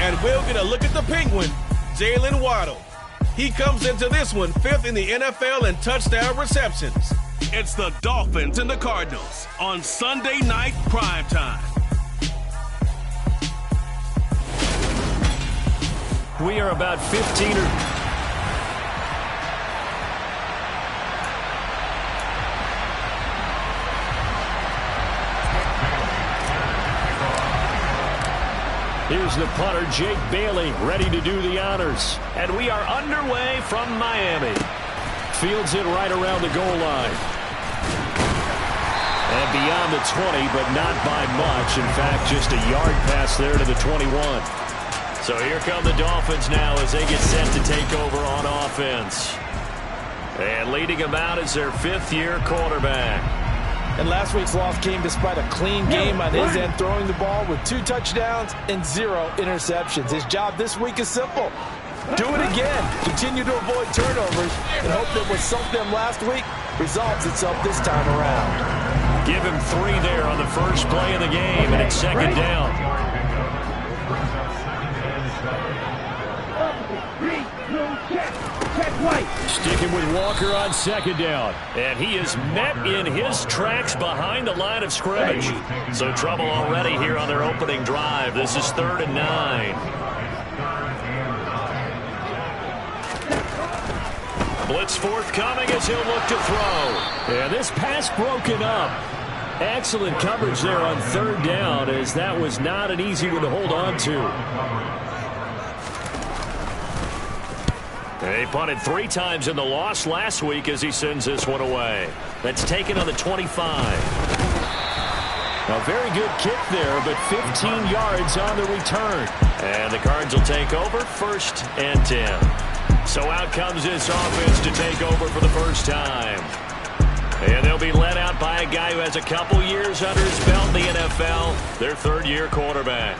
And we'll get a look at the Penguin, Jalen Waddle. He comes into this one 5th in the NFL in touchdown receptions. It's the Dolphins and the Cardinals on Sunday night primetime. We are about 15 or... Here's the punter, Jake Bailey, ready to do the honors. And we are underway from Miami. Fields it right around the goal line. And beyond the 20, but not by much. In fact, just a yard pass there to the 21. So here come the Dolphins now as they get set to take over on offense. And leading them out is their 5th-year quarterback. And last week's loss came despite a clean game on his end, throwing the ball with 2 touchdowns and 0 interceptions. His job this week is simple. Do it again. Continue to avoid turnovers and hope that what sunk them last week resolves itself this time around. Give him 3 there on the first play of the game, and it's 2nd down. Sticking with Walker on 2nd down. And he is met in his tracks behind the line of scrimmage. So trouble already here on their opening drive. This is 3rd and 9. Blitz forthcoming as he'll look to throw. And this pass broken up. Excellent coverage there on 3rd down, as that was not an easy one to hold on to. They punted 3 times in the loss last week as he sends this one away. That's taken on the 25. A very good kick there, but 15 yards on the return. And the Cards will take over 1st and 10. So out comes this offense to take over for the first time. And they'll be led out by a guy who has a couple years under his belt in the NFL, their 3rd-year quarterback.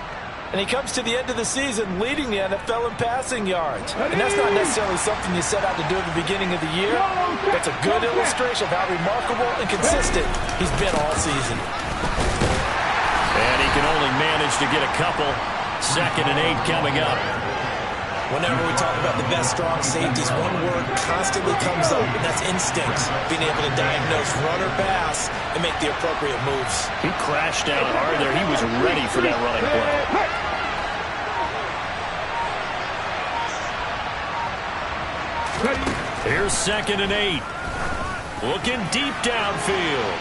And he comes to the end of the season leading the NFL in passing yards. And that's not necessarily something you set out to do at the beginning of the year. That's a good illustration of how remarkable and consistent he's been all season. And he can only manage to get a couple. 2nd and 8 coming up. Whenever we talk about the best strong safeties, one word constantly comes up, and that's instincts. Being able to diagnose run or pass and make the appropriate moves. He crashed down hard there. He was ready for that running play. Here's 2nd and 8. Looking deep downfield.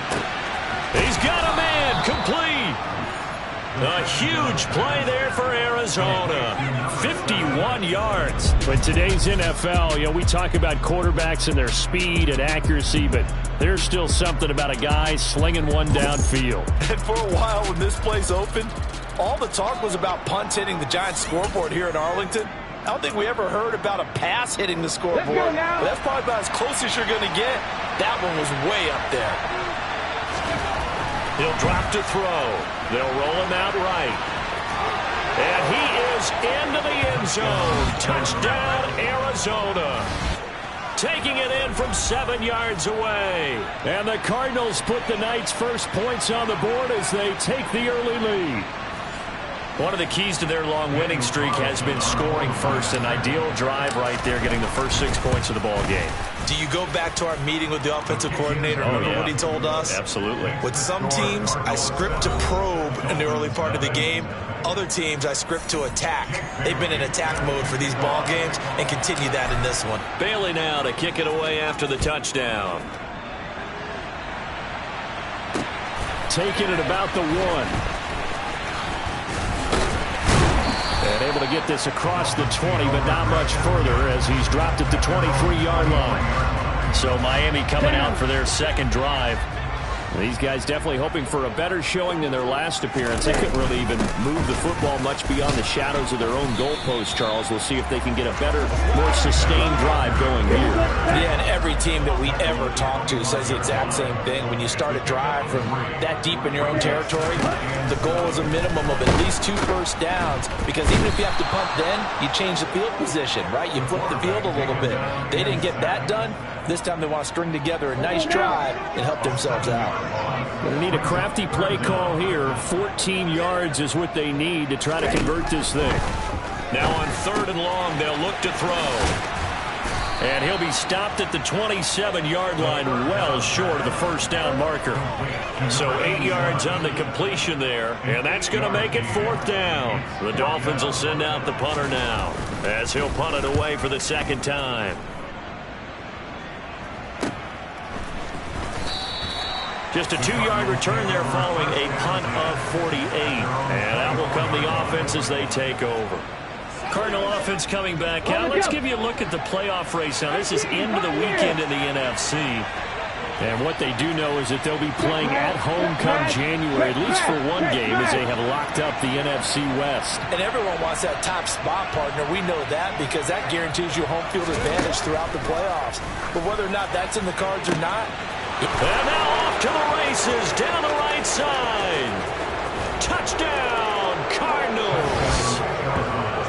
He's got a man complete. A huge play there for Arizona. 51 yards. But today's NFL, we talk about quarterbacks and their speed and accuracy, but there's still something about a guy slinging one downfield. And for a while when this place opened, all the talk was about punts hitting the Giants scoreboard here in Arlington. I don't think we ever heard about a pass hitting the scoreboard. But that's probably about as close as you're going to get. That one was way up there. He'll drop to throw. They'll roll him out right. And he is into the end zone. Touchdown, Arizona. Taking it in from 7 yards away. And the Cardinals put the night's first points on the board as they take the early lead. One of the keys to their long winning streak has been scoring first. An ideal drive right there, getting the first 6 points of the ball game. Do you go back to our meeting with the offensive coordinator? Remember what he told us? Absolutely. With some teams, I script to probe in the early part of the game. Other teams, I script to attack. They've been in attack mode for these ball games and continue that in this one. Bailey now to kick it away after the touchdown. Taking it about the 1. And able to get this across the 20, but not much further as he's dropped it to 23-yard line. So Miami coming out for their 2nd drive. These guys definitely hoping for a better showing than their last appearance. They couldn't really even move the football much beyond the shadows of their own goalpost, Charles. We'll see if they can get a better, more sustained drive going here. Yeah, and every team that we ever talk to says the exact same thing. When you start a drive from that deep in your own territory, the goal is a minimum of at least 2 first downs, because even if you have to punt then, you change the field position, right? You flip the field a little bit. They didn't get that done. This time they want to string together a nice drive and help themselves out. They need a crafty play call here. 14 yards is what they need to try to convert this thing. Now on 3rd and long, they'll look to throw. And he'll be stopped at the 27-yard line, well short of the first down marker. So 8 yards on the completion there, and that's going to make it 4th down. The Dolphins will send out the punter now, as he'll punt it away for the 2nd time. Just a 2-yard return there following a punt of 48. And out will come the offense as they take over. Cardinal offense coming back out. Let's give you a look at the playoff race now. This is into the weekend in the NFC. And what they do know is that they'll be playing at home come January, at least for one game, as they have locked up the NFC West. And everyone wants that top spot, partner. We know that because that guarantees you home field advantage throughout the playoffs. But whether or not that's in the cards or not. And now off to the races down the right side. Touchdown, Cardinals.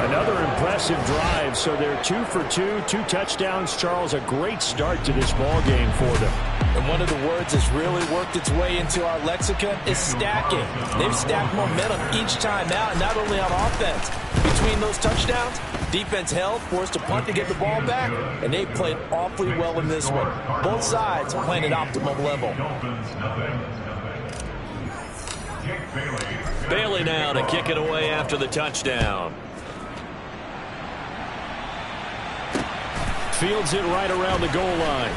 Another impressive drive, so they're 2 for 2, 2 touchdowns. Charles, a great start to this ball game for them. And one of the words that's really worked its way into our lexicon is stacking. They've stacked momentum each time out, and not only on offense. Between those touchdowns, defense held, forced to punt to get the ball back, and they played awfully well in this one. Both sides playing at optimum level. Bailey now to kick it away after the touchdown. Fields it right around the goal line.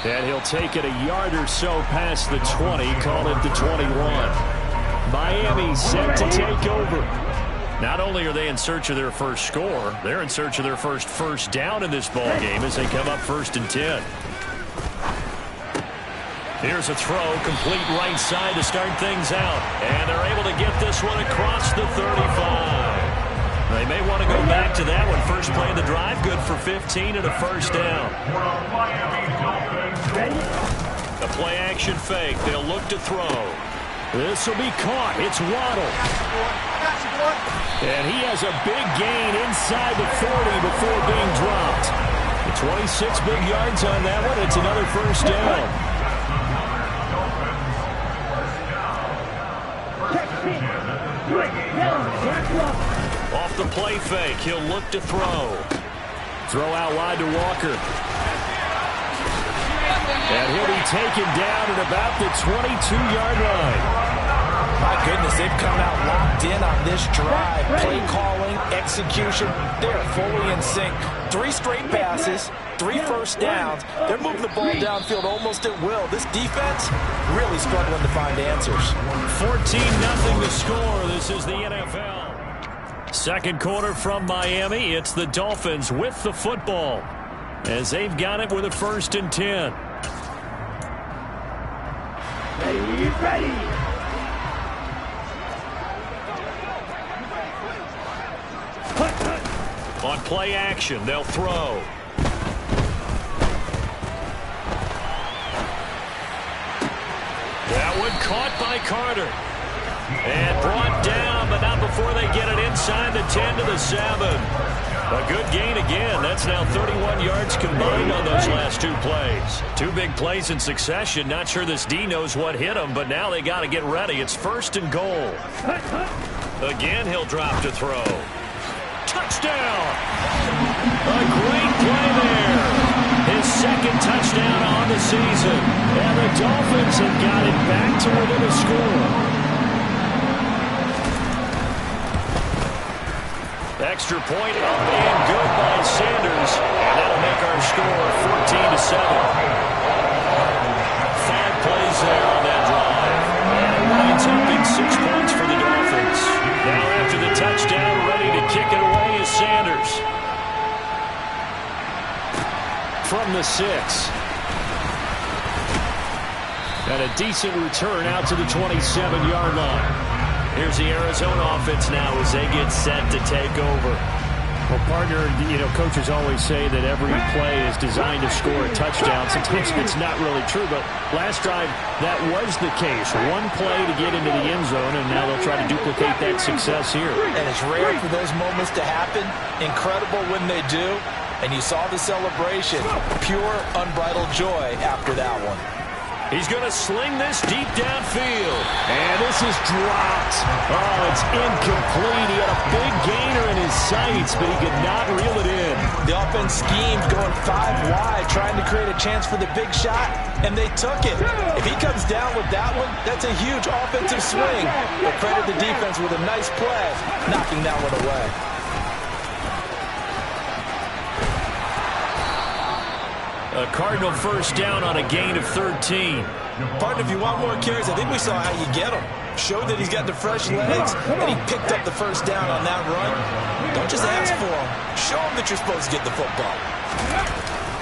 And he'll take it a yard or so past the 20, call it the 21. Miami set to take over. Not only are they in search of their first score, they're in search of their first down in this ball game as they come up 1st and 10. Here's a throw, complete right side to start things out. And they're able to get this one across the 35. They may want to go back to that one. First play of the drive, good for 15 and a first down. The play action fake. They'll look to throw. This will be caught. It's Waddle. And he has a big gain inside the 40 before being dropped. The 26 big yards on that one. It's another first down. Off the play fake, he'll look to throw. Throw out wide to Walker. And he'll be taken down at about the 22-yard line. My goodness, they've come out locked in on this drive. Play calling, execution, they're fully in sync. 3 straight passes, 3 first downs. They're moving the ball downfield almost at will. This defense really struggling to find answers. 14-0 the score. This is the NFL. Second quarter from Miami. It's the Dolphins with the football as they've got it with a 1st and 10. Ready. On play action, they'll throw. That one caught by Carter. And brought down, but not before they get it inside the 10 to the 7. A good gain again. That's now 31 yards combined on those last 2 plays. 2 big plays in succession. Not sure this D knows what hit him, but now they got to get ready. It's 1st and goal. Again, he'll drop to throw. Touchdown! A great play there. His 2nd touchdown on the season. And the Dolphins have got it back to within a score. Extra point up and good by Sanders. And that'll make our score 14-7. 5 plays there on that drive. And it winds up in 6 points for the Dolphins. Now after the touchdown, ready to kick it away is Sanders. From the 6. And a decent return out to the 27-yard line. Here's the Arizona offense now as they get set to take over. Well, partner, coaches always say that every play is designed to score a touchdown. Sometimes it's not really true, but last drive, that was the case. 1 play to get into the end zone, and now they'll try to duplicate that success here. And it's rare for those moments to happen. Incredible when they do. And you saw the celebration. Pure, unbridled joy after that one. He's going to sling this deep downfield. And this is dropped. Oh, it's incomplete. He had a big sights, but he could not reel it in. The offense schemed going 5 wide, trying to create a chance for the big shot, and they took it. If he comes down with that one, that's a huge offensive swing. But credit the defense with a nice play, knocking that one away. A Cardinal first down on a gain of 13. Partner, if you want more carries, I think we saw how you get them. Showed that he's got the fresh legs, and he picked up the first down on that run. Don't just ask for him. Show him that you're supposed to get the football.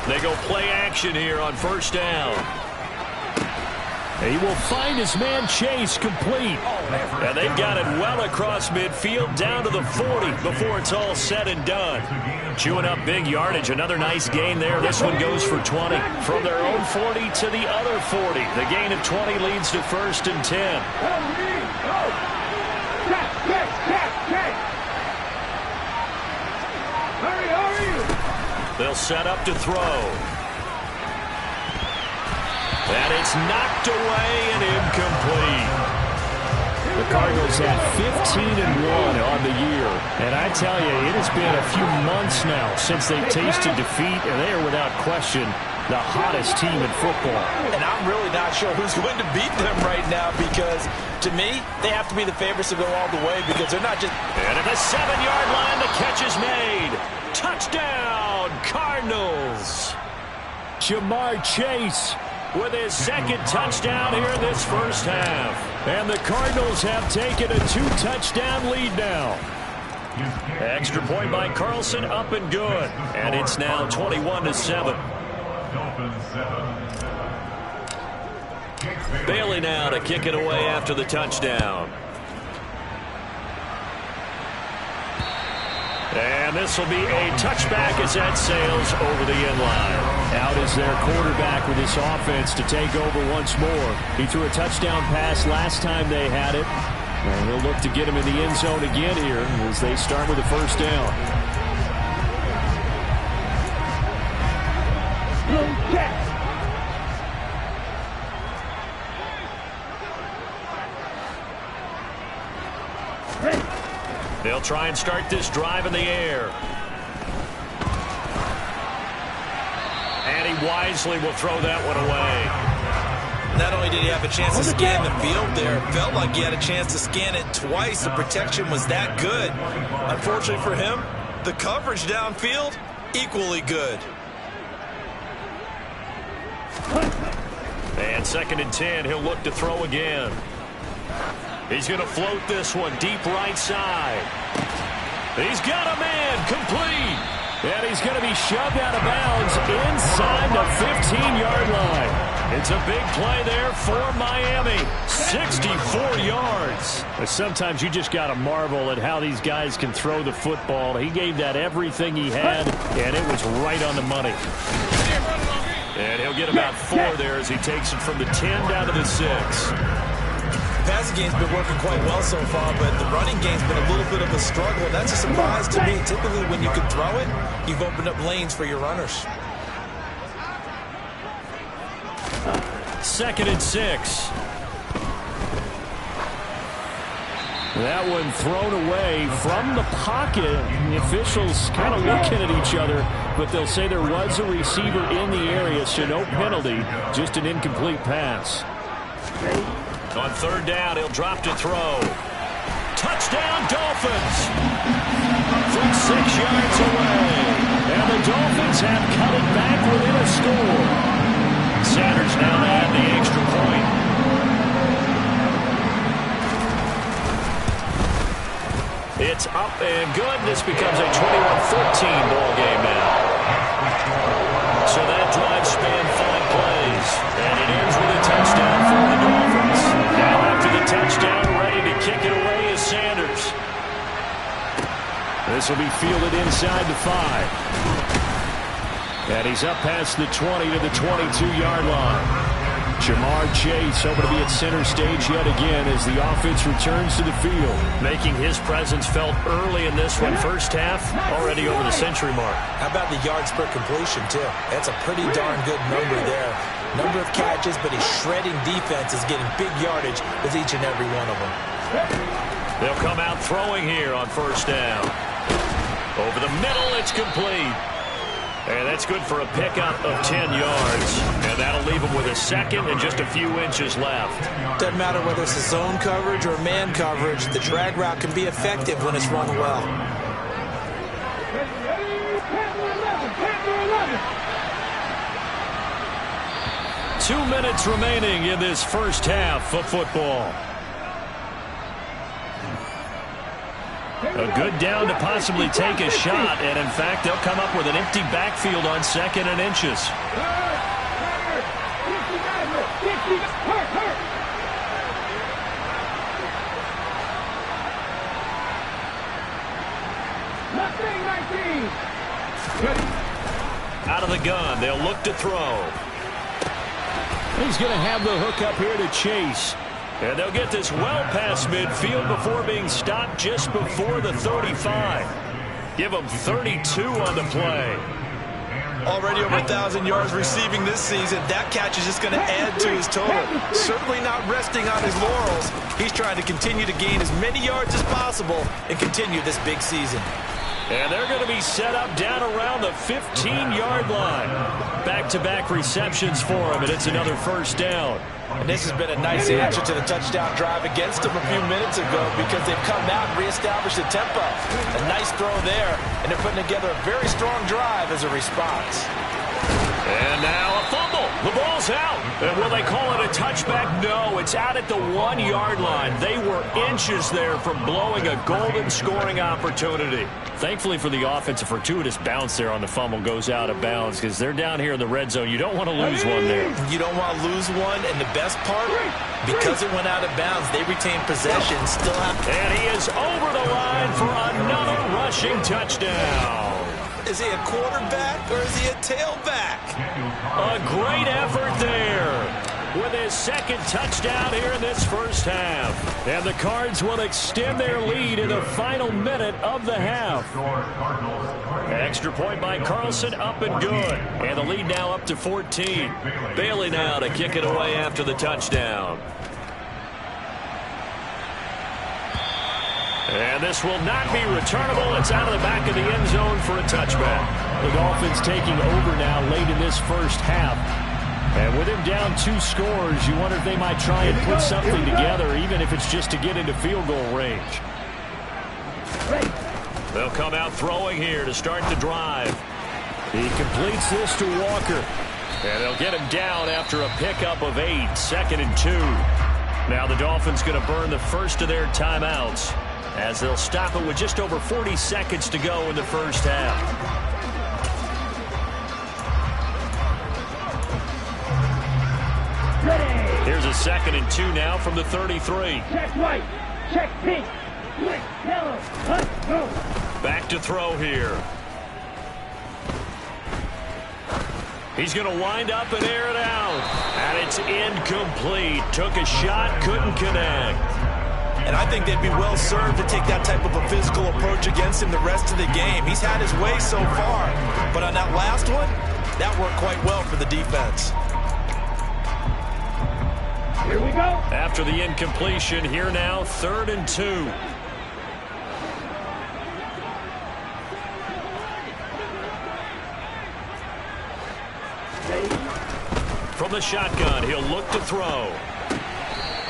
They go play action here on first down. He will find his man Chase complete. And they've got it well across midfield down to the 40 before it's all said and done. Chewing up big yardage. Another nice gain there. This one goes for 20. From their own 40 to the other 40. The gain of 20 leads to 1st and 10. They'll set up to throw. And it's knocked away and incomplete. The Cardinals at 15-1 on the year. And I tell you, it has been a few months now since they've tasted defeat, and they are without question the hottest team in football. And I'm really not sure who's going to beat them right now because, to me, they have to be the favorites to go all the way because they're not just... And at the 7-yard line, the catch is made. Touchdown, Cardinals. Jamar Chase with his second touchdown here this first half. And the Cardinals have taken a 2-touchdown lead now. Extra point by Carlson, up and good. And it's now 21-7. Bailey now to kick it away after the touchdown. And this will be a touchback as that sails over the end line. Out is their quarterback with this offense to take over once more. He threw a touchdown pass last time they had it. And he'll look to get him in the end zone again here as they start with the first down. They'll try and start this drive in the air. And he wisely will throw that one away. Not only did he have a chance to scan the field there, it felt like he had a chance to scan it twice. The protection was that good. Unfortunately for him, the coverage downfield, equally good. And 2nd and 10, he'll look to throw again. He's going to float this one deep right side. He's got a man complete. And he's going to be shoved out of bounds inside the 15-yard line. It's a big play there for Miami. 64 yards. But sometimes you just got to marvel at how these guys can throw the football. He gave that everything he had, and it was right on the money. And he'll get about 4 there as he takes it from the 10 down to the 6. The passing game's been working quite well so far, but the running game's been a little bit of a struggle. That's a surprise to me. Typically, when you can throw it, you've opened up lanes for your runners. 2nd and 6. That one thrown away from the pocket. The officials kind of looking at each other, but they'll say there was a receiver in the area, so no penalty, just an incomplete pass. On 3rd down, he'll drop to throw. Touchdown, Dolphins! From 6 yards away. And the Dolphins have cut it back within a score. Sanders now to add the extra point. It's up and good. This becomes a 21-14 ball game now. So that drive spanned 5 plays. And it ends with a touchdown for the Dolphins. Now after the touchdown, ready to kick it away is Sanders. This will be fielded inside the 5. And he's up past the 20 to the 22-yard line. Jamar Chase hoping to be at center stage yet again as the offense returns to the field. Making his presence felt early in this one. First half, already over the century mark. How about the yards per completion, too? That's a pretty darn good number there. Number of catches, but his shredding defense is getting big yardage with each and every one of them. They'll come out throwing here on 1st down. Over the middle, it's complete. And that's good for a pickup of 10 yards. And that'll leave him with a second and just a few inches left. Doesn't matter whether it's a zone coverage or man coverage, the drag route can be effective when it's run well. Two minutes remaining in this first half of football. A good down to possibly take a shot, and in fact, they'll come up with an empty backfield on 2nd and inches. Out of the gun, they'll look to throw. He's going to have the hook up here to Chase. And they'll get this well past midfield before being stopped just before the 35. Give them 32 on the play. Already over 1,000 yards receiving this season. That catch is just going to add to his total. Certainly not resting on his laurels. He's trying to continue to gain as many yards as possible and continue this big season. And they're going to be set up down around the 15-yard line. Back-to-back receptions for him, and it's another first down. And this has been a nice answer to the touchdown drive against them a few minutes ago because they've come out and reestablished the tempo. A nice throw there, and they're putting together a very strong drive as a response. And now a fumble. The ball's out. And will they call it a touchback? No, it's out at the 1-yard line. They were inches there from blowing a golden scoring opportunity. Thankfully for the offense, a fortuitous bounce there on the fumble goes out of bounds because they're down here in the red zone. You don't want to lose one there. You don't want to lose one, and the best part, because it went out of bounds, they retain possession. Still have. And he is over the line for another rushing touchdown. Is he a quarterback or is he a tailback? A great effort there with his second touchdown here in this first half. And the Cards will extend their lead in the final minute of the half. Extra point by Carlson, up and good. And the lead now up to 14. Bailey now to kick it away after the touchdown. And this will not be returnable. It's out of the back of the end zone for a touchback. The Dolphins taking over now late in this first half. And with him down 2 scores, you wonder if they might try and put something together, even if it's just to get into field goal range. They'll come out throwing here to start the drive. He completes this to Walker. And they'll get him down after a pickup of 8, 2nd and 2. Now the Dolphins going to burn the first of their timeouts, as they'll stop it with just over 40 seconds to go in the first half. Here's a 2nd and 2 now from the 33. Check white, check pink, check yellow, let's go. Back to throw here. He's going to wind up and air it out. And it's incomplete. Took a shot, couldn't connect. And I think they'd be well served to take that type of a physical approach against him the rest of the game. He's had his way so far. But on that last one, that worked quite well for the defense. Here we go. After the incompletion, here now, 3rd and 2. From the shotgun, he'll look to throw.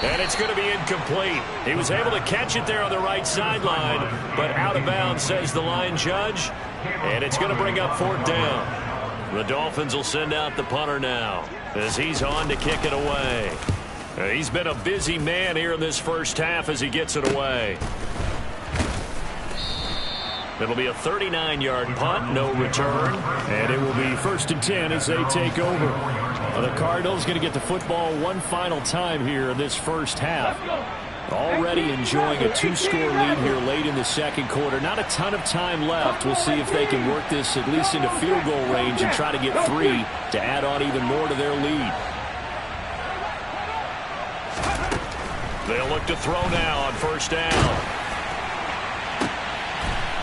And it's going to be incomplete. He was able to catch it there on the right sideline, but out of bounds, says the line judge. And it's going to bring up 4th down. The Dolphins will send out the punter now, as he's on to kick it away. He's been a busy man here in this first half as he gets it away. It'll be a 39-yard punt, no return. And it will be 1st and 10 as they take over. The Cardinals going to get the football one final time here in this first half. Already enjoying a 2-score lead here late in the second quarter. Not a ton of time left. We'll see if they can work this at least into field goal range and try to get 3 to add on even more to their lead. They'll look to throw now on 1st down.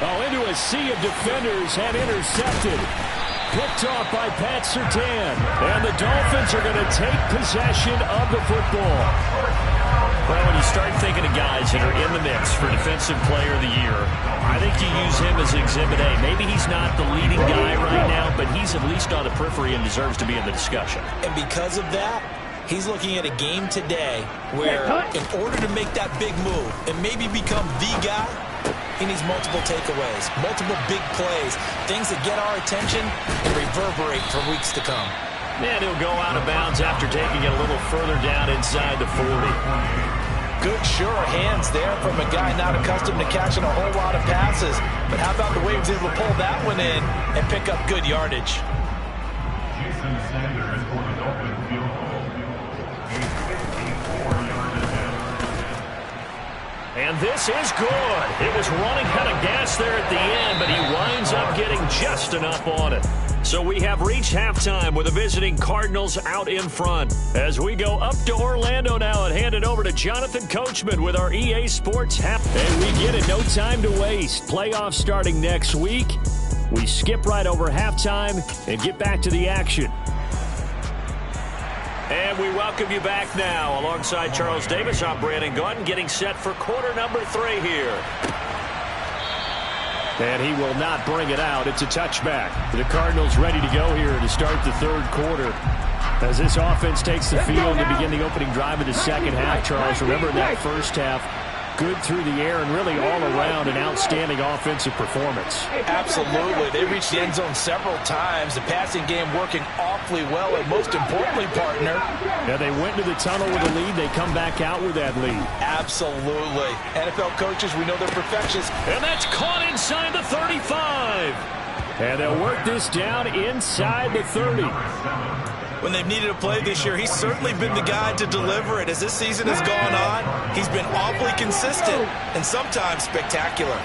Oh, into a sea of defenders and intercepted. Picked off by Pat Surtain. And the Dolphins are going to take possession of the football. Well, when you start thinking of guys that are in the mix for Defensive Player of the Year, I think you use him as Exhibit A. Maybe he's not the leading guy right now, but he's at least on the periphery and deserves to be in the discussion. And because of that, he's looking at a game today where in order to make that big move and maybe become the guy, he needs multiple takeaways, multiple big plays, things that get our attention and reverberate for weeks to come. And he'll go out of bounds after taking it a little further down inside the 40. Good, sure hands there from a guy not accustomed to catching a whole lot of passes. But how about the way he was able to pull that one in and pick up good yardage? And this is good. It was running out of gas there at the end, but he winds up getting just enough on it. So we have reached halftime with the visiting Cardinals out in front. As we go up to Orlando now and hand it over to Jonathan Coachman with our EA Sports half. And we get it, no time to waste. Playoffs starting next week. We skip right over halftime and get back to the action. And we welcome you back now. Alongside Charles Davis, I'm Brandon Gaudin, getting set for quarter number 3 here. And he will not bring it out. It's a touchback. The Cardinals ready to go here to start the third quarter. As this offense takes the field to begin the opening drive of the second half, Charles, remember in that first half, good through the air and really all around an outstanding offensive performance. Absolutely. They reached the end zone several times. The passing game working awfully well. And most importantly, partner, yeah, they went to the tunnel with a lead. They come back out with that lead. Absolutely. NFL coaches, we know they're perfectionists. And that's caught inside the 35. And they'll work this down inside the 30. When they've needed a play this year, he's certainly been the guy to deliver it. As this season has gone on, he's been awfully consistent and sometimes spectacular.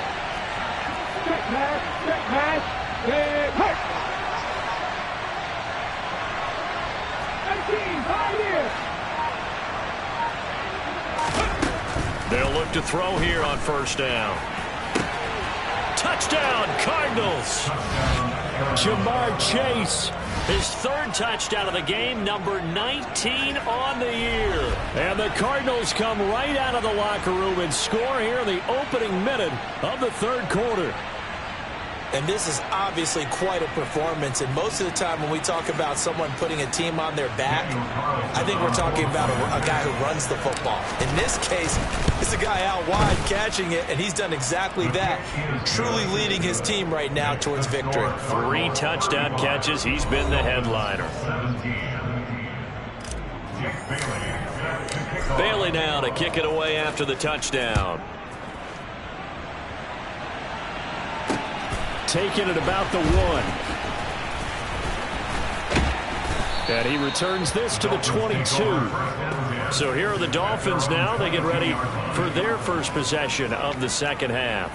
They'll look to throw here on first down. Touchdown, Cardinals. Jamar Chase. His third touchdown of the game, number 19 on the year. And the Cardinals come right out of the locker room and score here in the opening minute of the third quarter. And this is obviously quite a performance. And most of the time when we talk about someone putting a team on their back, I think we're talking about a guy who runs the football. In this case, it's a guy out wide catching it, and he's done exactly that, truly leading his team right now towards victory. 3 touchdown catches. He's been the headliner. Bailey now to kick it away after the touchdown. Taking it about the 1. And he returns this to the 22. So here are the Dolphins now. They get ready for their first possession of the second half.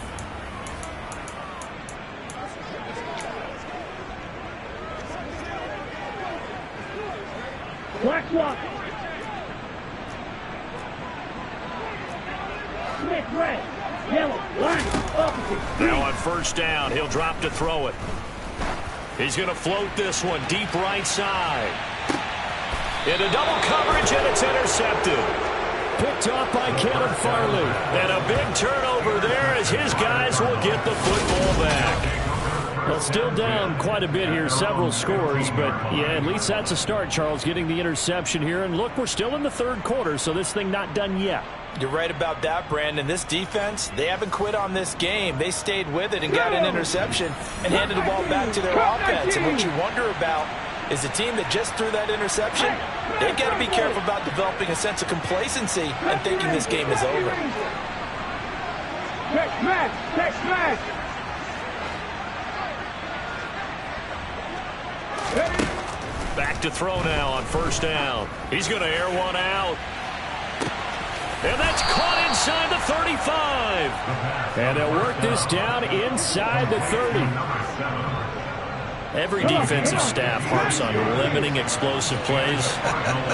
Black block. Smith red. Yellow. Line. Opposite. Now on first down, he'll drop to throw it. He's going to float this one deep right side. Into double coverage, and it's intercepted. Picked off by Caleb Farley. And a big turnover there as his guys will get the football back. Well, still down quite a bit here, several scores, but yeah, at least that's a start, Charles, getting the interception here. And look, we're still in the third quarter, so this thing not done yet. You're right about that, Brandon. This defense, they haven't quit on this game. They stayed with it and got an interception and handed the ball back to their offense. And what you wonder about is the team that just threw that interception, they've got to be careful about developing a sense of complacency and thinking this game is over. Check smash! Check smash! Back to throw now on first down. He's going to air one out. And that's caught inside the 35. And they'll work this down inside the 30. Every defensive staff harps on limiting explosive plays.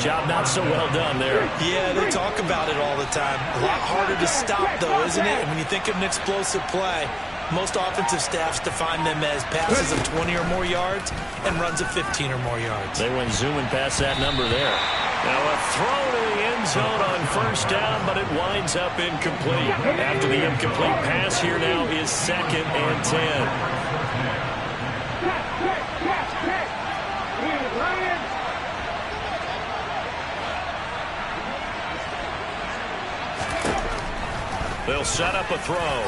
Job not so well done there. Yeah, they talk about it all the time. A lot harder to stop, though, isn't it? And when you think of an explosive play, Most offensive staffs define them as passes of 20 or more yards and runs of 15 or more yards. They went zooming past that number there. Now a throw to the end zone on first down, but it winds up incomplete. After the incomplete pass, here now is 2nd and 10. They'll set up a throw.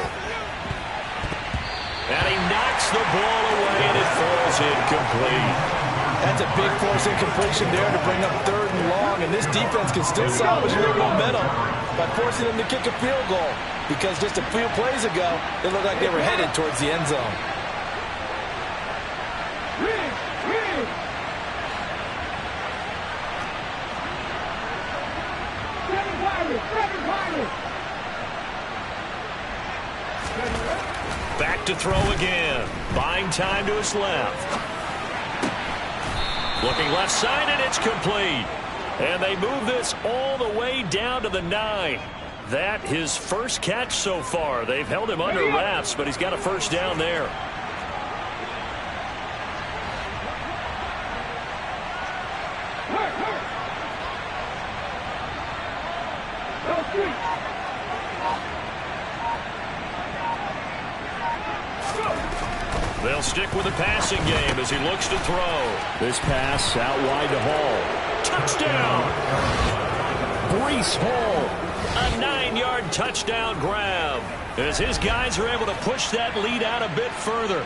And he knocks the ball away, and it falls incomplete. That's a big force incompletion there to bring up 3rd and long, and this defense can still salvage a little momentum by forcing them to kick a field goal, because just a few plays ago, it looked like they were headed towards the end zone. Back to throw again. Buying time to his left. Looking left side, and it's complete. And they move this all the way down to the 9. That his first catch so far. They've held him under wraps, but he's got a first down there. They'll stick with the passing game as he looks to throw. This pass out wide to Hall. Touchdown! Breece Hall. A 9-yard touchdown grab as his guys are able to push that lead out a bit further.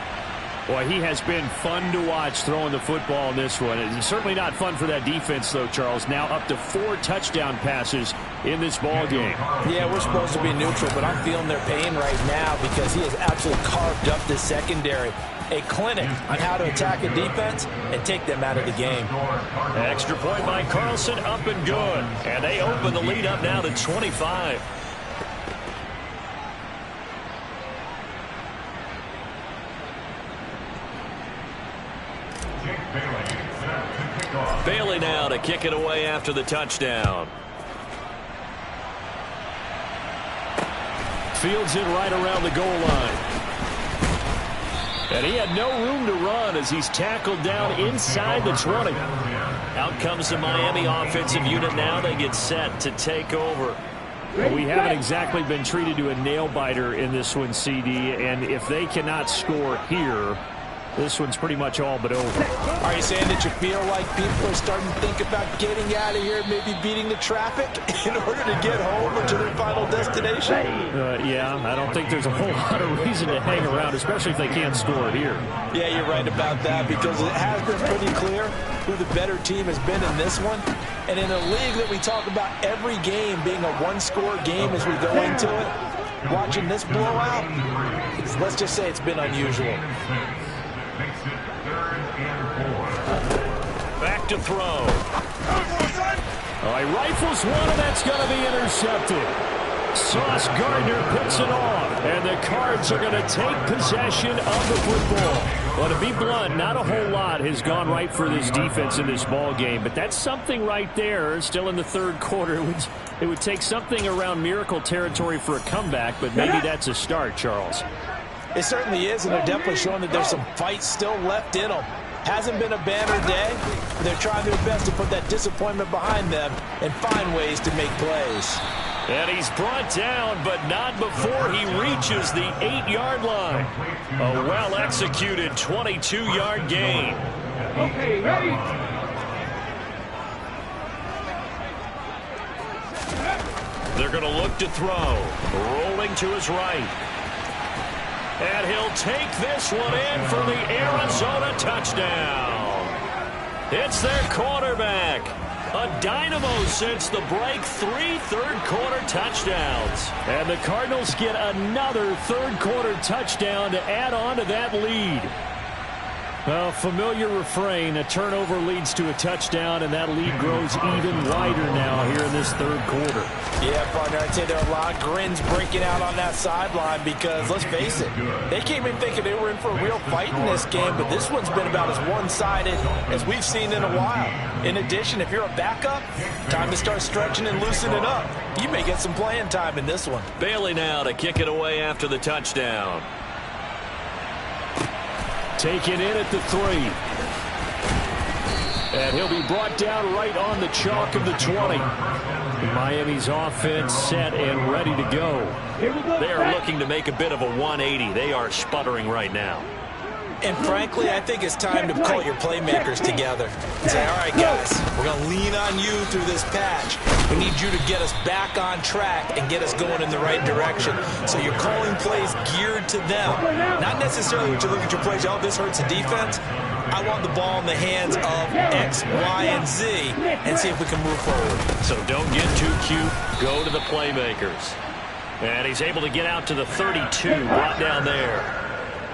Boy, he has been fun to watch throwing the football in this one. It's certainly not fun for that defense, though, Charles. Now up to 4 touchdown passes in this ball game. Yeah, we're supposed to be neutral, but I'm feeling their pain right now because he has absolutely carved up the secondary. A clinic on how to attack a defense and take them out of the game. Extra point by Carlson, up and good. And they open the lead up now to 25. Bailey now to kick it away after the touchdown. Fields it right around the goal line. And he had no room to run as he's tackled down inside the 20. Out comes the Miami offensive unit now. They get set to take over. Well, we haven't exactly been treated to a nail-biter in this one, CD. And if they cannot score here, this one's pretty much all but over. Are you saying that you feel like people are starting to think about getting out of here, maybe beating the traffic in order to get home or to their final destination? Yeah, I don't think there's a whole lot of reason to hang around, especially if they can't score here. Yeah, you're right about that, because it has been pretty clear who the better team has been in this one. And in a league that we talk about every game being a one-score game as we go into it, watching this blowout, let's just say it's been unusual. Back to throw. He rifles one, and that's going to be intercepted. Sauce Gardner picks it off, and the Cards are going to take possession of the football. Well, to be blunt, not a whole lot has gone right for this defense in this ball game, but that's something right there. Still in the 3rd quarter, it would take something around miracle territory for a comeback, but maybe that's a start, Charles. It certainly is, and they're definitely showing that there's some fight still left in them. Hasn't been a banner day, but they're trying their best to put that disappointment behind them and find ways to make plays. And he's brought down, but not before he reaches the 8-yard line. A well-executed 22-yard gain. Okay, ready? They're going to look to throw. Rolling to his right. And he'll take this one in for the Arizona touchdown. It's their quarterback. A dynamo since the break. 3 third-quarter touchdowns. And the Cardinals get another third-quarter touchdown to add on to that lead. Well, familiar refrain. A turnover leads to a touchdown, and that lead grows even wider now here in this 3rd quarter. Yeah, partner, I'd say there are a lot of grins breaking out on that sideline because, let's face it, they came in thinking they were in for a real fight in this game, but this one's been about as one-sided as we've seen in a while. In addition, if you're a backup, time to start stretching and loosening up. You may get some playing time in this one. Bailey now to kick it away after the touchdown. Taken in at the 3. And he'll be brought down right on the chalk of the 20. Miami's offense set and ready to go. They are looking to make a bit of a 180. They are sputtering right now. And frankly, I think it's time to call your playmakers together and say, all right, guys, we're going to lean on you through this patch. We need you to get us back on track and get us going in the right direction. So you're calling plays geared to them. Not necessarily when you look at your plays, oh, this hurts the defense. I want the ball in the hands of X, Y, and Z and see if we can move forward. So don't get too cute. Go to the playmakers. And he's able to get out to the 32, brought down there.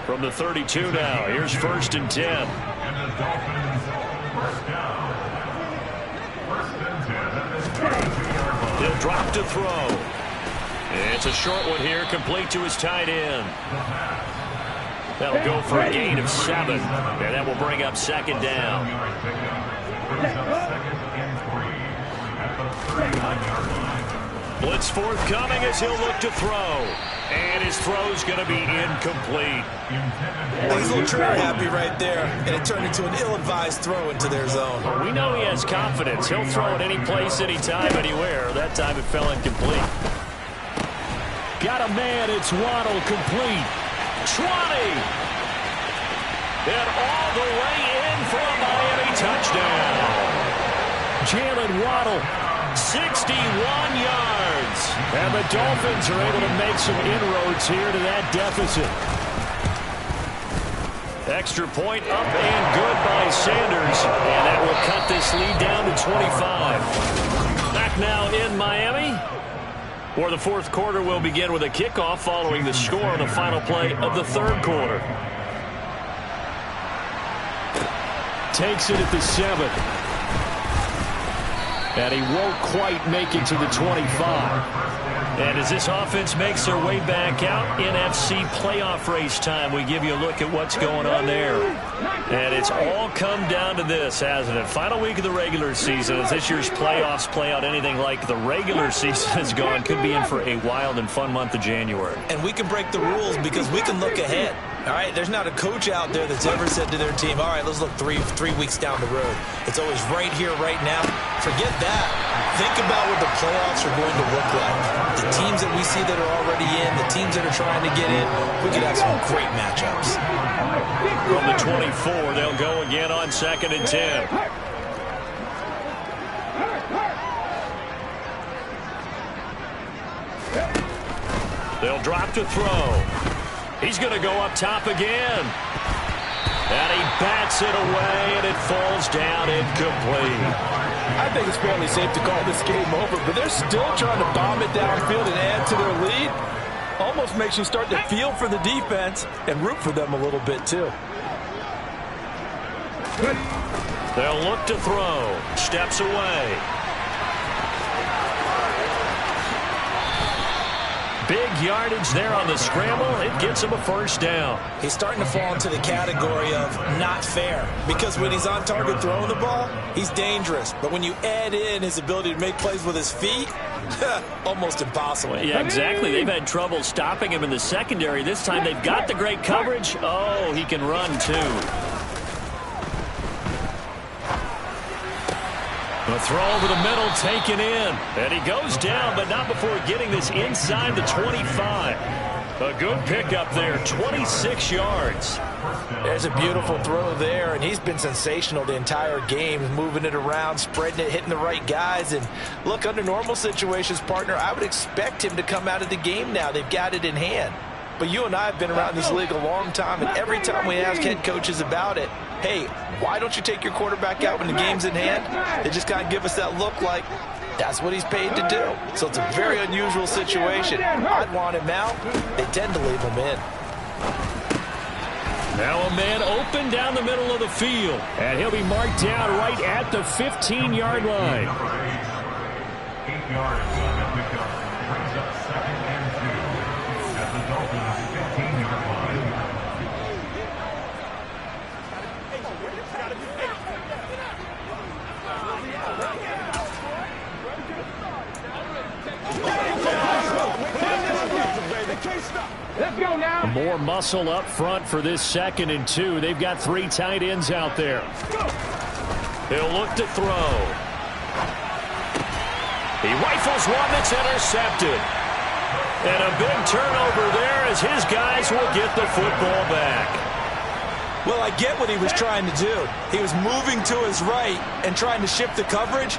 From the 32 now, here's 1st and 10. He'll drop to throw. It's a short one here, complete to his tight end. That'll go for a gain of 7, and that will bring up 2nd down. Blitz forthcoming as he'll look to throw. And his throw's going to be incomplete. He's a little trigger happy right there, and it turned into an ill-advised throw into their zone. We know he has confidence. He'll throw it any place, anytime, anywhere. That time it fell incomplete. Got a man. It's Waddle, complete. 20. And all the way in for a Miami touchdown. Jalen Waddle. 61 yards. And the Dolphins are able to make some inroads here to that deficit. Extra point up and good by Sanders. And that will cut this lead down to 25. Back now in Miami, where the 4th quarter will begin with a kickoff following the score on the final play of the 3rd quarter. Takes it at the 7. And he won't quite make it to the 25. And as this offense makes their way back out, NFC playoff race time, we give you a look at what's going on there. And it's all come down to this, hasn't it? Final week of the regular season. As this year's playoffs play out anything like the regular season has gone, could be in for a wild and fun month of January. And we can break the rules because we can look ahead. All right, there's not a coach out there that's ever said to their team, all right, let's look three weeks down the road. It's always right here, right now. Forget that. Think about what the playoffs are going to look like. The teams that we see that are already in, the teams that are trying to get in, we could have some great matchups. From the 24, they'll go again on 2nd and 10. They'll drop to throw. He's going to go up top again. And he bats it away, and it falls down incomplete. I think it's fairly safe to call this game over, but they're still trying to bomb it downfield and add to their lead. Almost makes you start to feel for the defense and root for them a little bit, too. They'll look to throw. Steps away. Big yardage there on the scramble. It gets him a 1st down. He's starting to fall into the category of not fair, because when he's on target throwing the ball, he's dangerous. But when you add in his ability to make plays with his feet, almost impossible. Yeah, exactly. They've had trouble stopping him in the secondary. This time they've got the great coverage. Oh, he can run too. The throw over the middle taken in. And he goes down, but not before getting this inside the 25. A good pickup there, 26 yards. There's a beautiful throw there, and he's been sensational the entire game, moving it around, spreading it, hitting the right guys. And look, under normal situations, partner, I would expect him to come out of the game now. They've got it in hand. But you and I have been around this league a long time, and every time we ask head coaches about it, hey, why don't you take your quarterback out when the game's in hand? They just kind of give us that look like that's what he's paid to do. So it's a very unusual situation. I'd want him out. They tend to leave him in. Now a man open down the middle of the field. And he'll be marked down right at the 15-yard line. 8 yards on the pickup. Brings up 2nd and 2 at the Dolphins' 15-yard line. Let's go now. More hustle up front for this 2nd and 2. They've got 3 tight ends out there. He'll look to throw. He rifles one that's intercepted. And a big turnover there as his guys will get the football back. Well, I get what he was trying to do. He was moving to his right and trying to shift the coverage,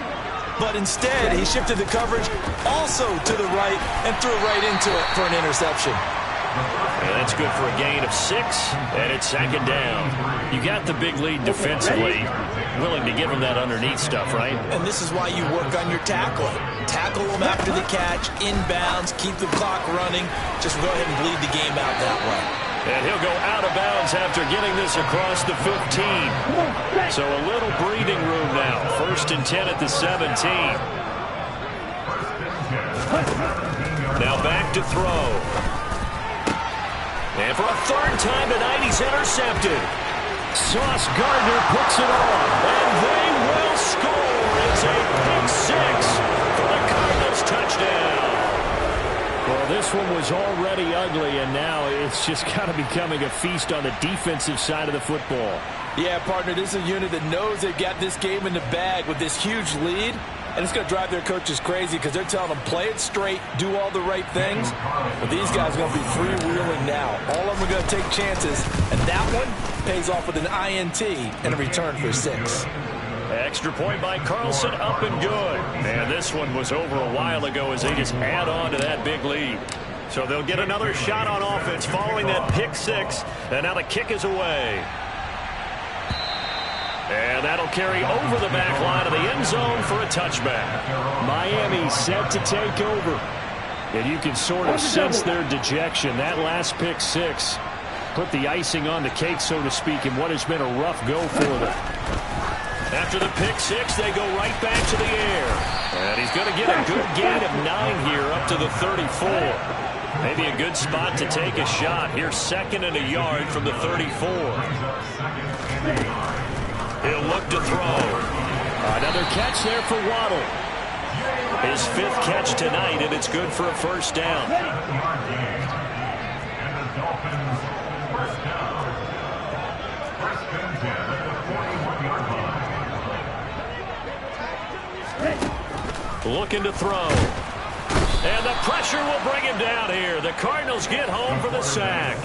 but instead he shifted the coverage also to the right and threw right into it for an interception. And that's good for a gain of 6, and it's 2nd down. You got the big lead defensively. Willing to give him that underneath stuff, right? And this is why you work on your tackling. Tackle them after the catch, inbounds, keep the clock running. Just go ahead and bleed the game out that way. And he'll go out of bounds after getting this across the 15. So a little breathing room now. 1st and 10 at the 17. Now back to throw. And for a 3rd time tonight, he's intercepted. Sauce Gardner puts it on. And they will score. It's a big 6 for the Cardinals touchdown. Well, this one was already ugly, and now it's just kind of becoming a feast on the defensive side of the football. Yeah, partner, this is a unit that knows they've got this game in the bag with this huge lead. And it's going to drive their coaches crazy because they're telling them, play it straight, do all the right things. But these guys are going to be freewheeling now. All of them are going to take chances. And that one pays off with an INT and a return for 6. Extra point by Carlson, up and good. And this one was over a while ago as they just add on to that big lead. So they'll get another shot on offense following that pick 6. And now the kick is away. And that'll carry over the back line of the end zone for a touchback. Miami set to take over. And you can sort of sense their dejection. That last pick 6 put the icing on the cake, so to speak, in what has been a rough go for them. After the pick 6, they go right back to the air. And he's going to get a good gain of 9 here up to the 34. Maybe a good spot to take a shot. Here's 2nd and a yard from the 34. He'll look to throw. Another catch there for Waddle. His 5th catch tonight, and it's good for a 1st down. Looking to throw. And the pressure will bring him down here. The Cardinals get home for the sack.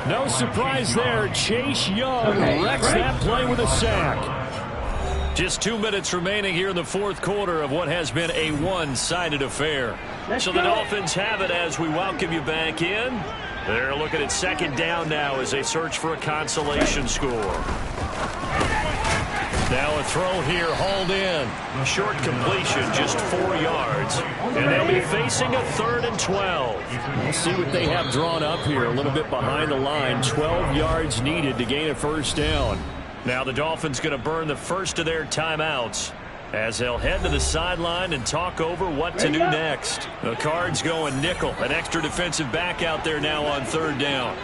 No surprise there. Chase Young wrecks that play with a sack. Just 2 minutes remaining here in the 4th quarter of what has been a one-sided affair. So the Dolphins have it as we welcome you back in. They're looking at 2nd down now as they search for a consolation score. Now a throw here, hauled in. Short completion, just 4 yards. And they'll be facing a 3rd and 12. We'll see what they have drawn up here. A little bit behind the line. 12 yards needed to gain a 1st down. Now the Dolphins going to burn the first of their timeouts as they'll head to the sideline and talk over what to do next. The Cards going nickel. An extra defensive back out there now on 3rd down.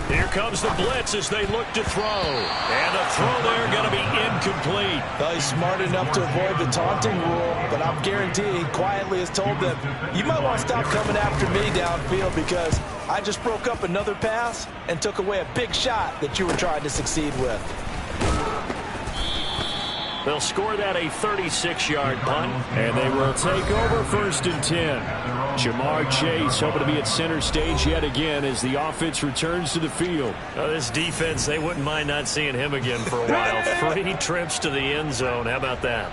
Here comes the blitz as they look to throw. And the throw there going to be incomplete. Well, he's smart enough to avoid the taunting rule, but I'm guaranteeing he quietly has told them, you might want to stop coming after me downfield because I just broke up another pass and took away a big shot that you were trying to succeed with. They'll score that a 36-yard punt. And they will take over 1st and 10. Jamar Chase hoping to be at center stage yet again as the offense returns to the field. This defense, they wouldn't mind not seeing him again for a while. 3 trips to the end zone. How about that?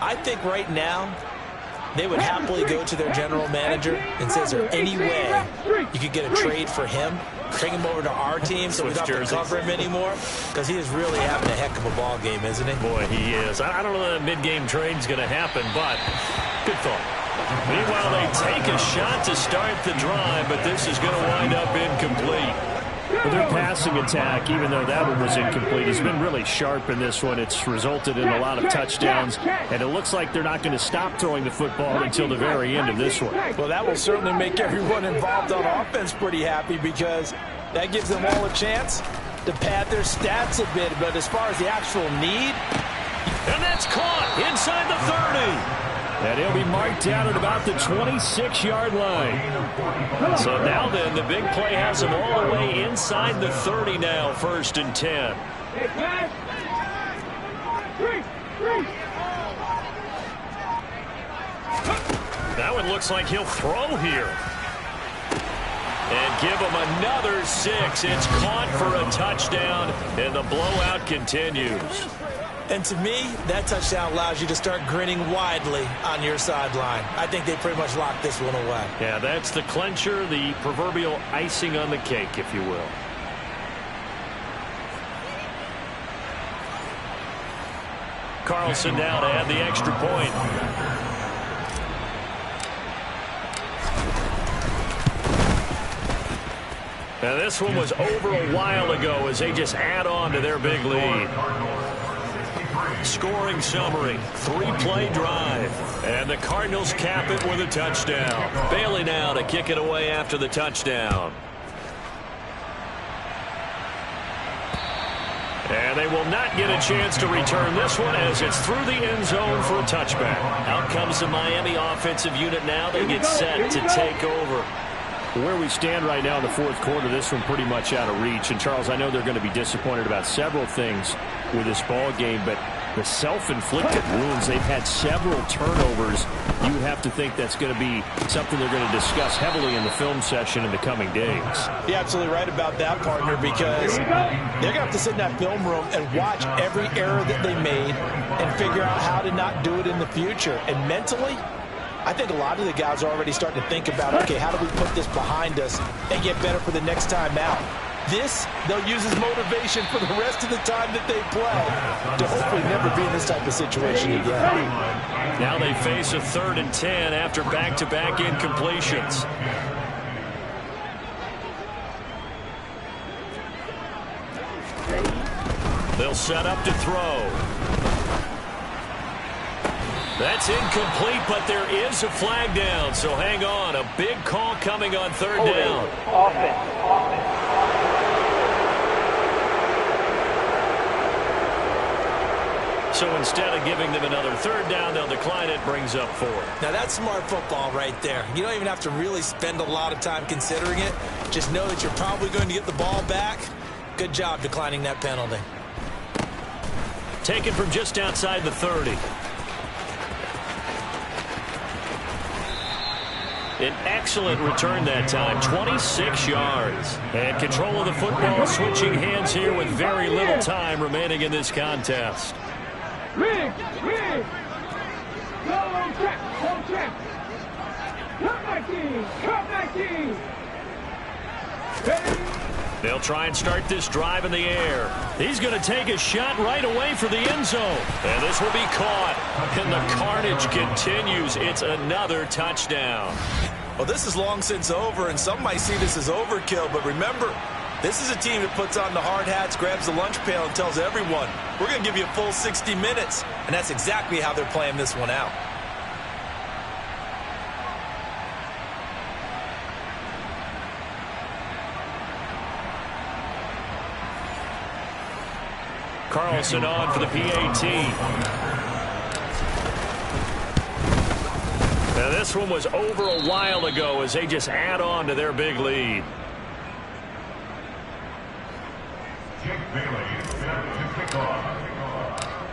I think right now they would happily go to their general manager and say, is there any way you could get a trade for him? Bring him over to our team so we don't have to cover him anymore? Because he is really having a heck of a ball game, isn't he? Boy, he is. I don't know that a mid-game trade's going to happen, but good thought. Meanwhile, they take a shot to start the drive, but this is going to wind up incomplete. Well, their passing attack, even though that one was incomplete, has been really sharp in this one. It's resulted in a lot of touchdowns, and it looks like they're not going to stop throwing the football until the very end of this one. Well, that will certainly make everyone involved on offense pretty happy because that gives them all a chance to pad their stats a bit. But as far as the actual need... And that's caught inside the 30. And he'll be marked down at about the 26-yard line. So now then, the big play has him all the way inside the 30 now, 1st and 10. That one looks like he'll throw here. And give him another 6. It's caught for a touchdown, and the blowout continues. And to me, that touchdown allows you to start grinning widely on your sideline. I think they pretty much locked this one away. Yeah, that's the clincher, the proverbial icing on the cake, if you will. Carlson now to add the extra point. Now this one was over a while ago as they just add on to their big lead. Scoring summary, 3-play drive. And the Cardinals cap it with a touchdown. Bailey now to kick it away after the touchdown. And they will not get a chance to return this one as it's through the end zone for a touchback. Out comes the Miami offensive unit now. They get set to take over. Where we stand right now in the 4th quarter, this one pretty much out of reach. And, Charles, I know they're going to be disappointed about several things with this ball game, but the self-inflicted wounds, they've had several turnovers. You have to think that's going to be something they're going to discuss heavily in the film session in the coming days. You're absolutely right about that, partner, because they're going to have to sit in that film room and watch every error that they made and figure out how to not do it in the future. And mentally, I think a lot of the guys are already starting to think about, okay, how do we put this behind us and get better for the next time out? This, they'll use as motivation for the rest of the time that they play to hopefully never be in this type of situation again. Now they face a 3rd and 10 after back-to-back incompletions. They'll set up to throw. That's incomplete, but there is a flag down, so hang on. A big call coming on 3rd down. Offense. So instead of giving them another 3rd down, they'll decline it, brings up 4. Now that's smart football right there. You don't even have to really spend a lot of time considering it. Just know that you're probably going to get the ball back. Good job declining that penalty. Taken from just outside the 30. An excellent return that time, 26 yards. And control of the football switching hands here with very little time remaining in this contest. Rig! Go check! Come back in! They'll try and start this drive in the air. He's going to take a shot right away for the end zone. And this will be caught. And the carnage continues. It's another touchdown. Well, this is long since over, and some might see this as overkill. But remember, this is a team that puts on the hard hats, grabs the lunch pail, and tells everyone, we're going to give you a full 60 minutes. And that's exactly how they're playing this one out. Carlson on for the PAT. Now this one was over a while ago as they just add on to their big lead.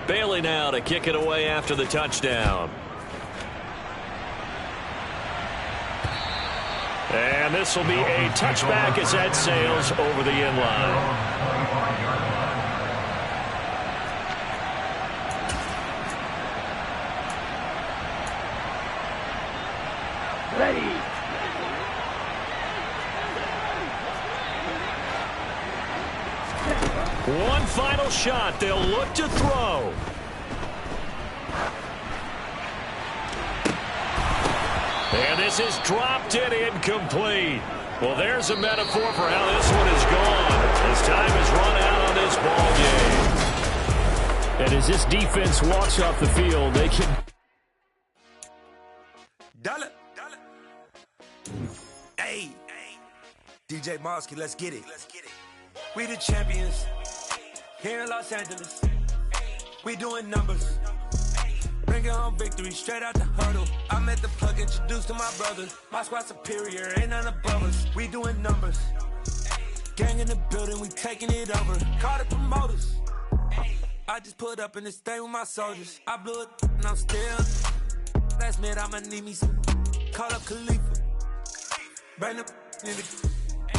Bailey now to kick it away after the touchdown. And this will be a touchback as that sails over the end line. Ready. One final shot. They'll look to throw. And this is dropped and incomplete. Well, there's a metaphor for how this one is gone. As time has run out on this ball game. And as this defense walks off the field, they can... Dollar. Hey, DJ Mosky, let's get it. We the champions here in Los Angeles. We doing numbers. Bring Bring it home victory, straight out the huddle. I'm at the plug, introduced to my brothers. My squad superior, ain't none above us. We doing numbers. Gang in the building, we taking it over. Call the promoters. I just put up in this thing with my soldiers. I blew it and I'm still. Last minute I'ma need me some. Call up Khalifa. Bring the in the.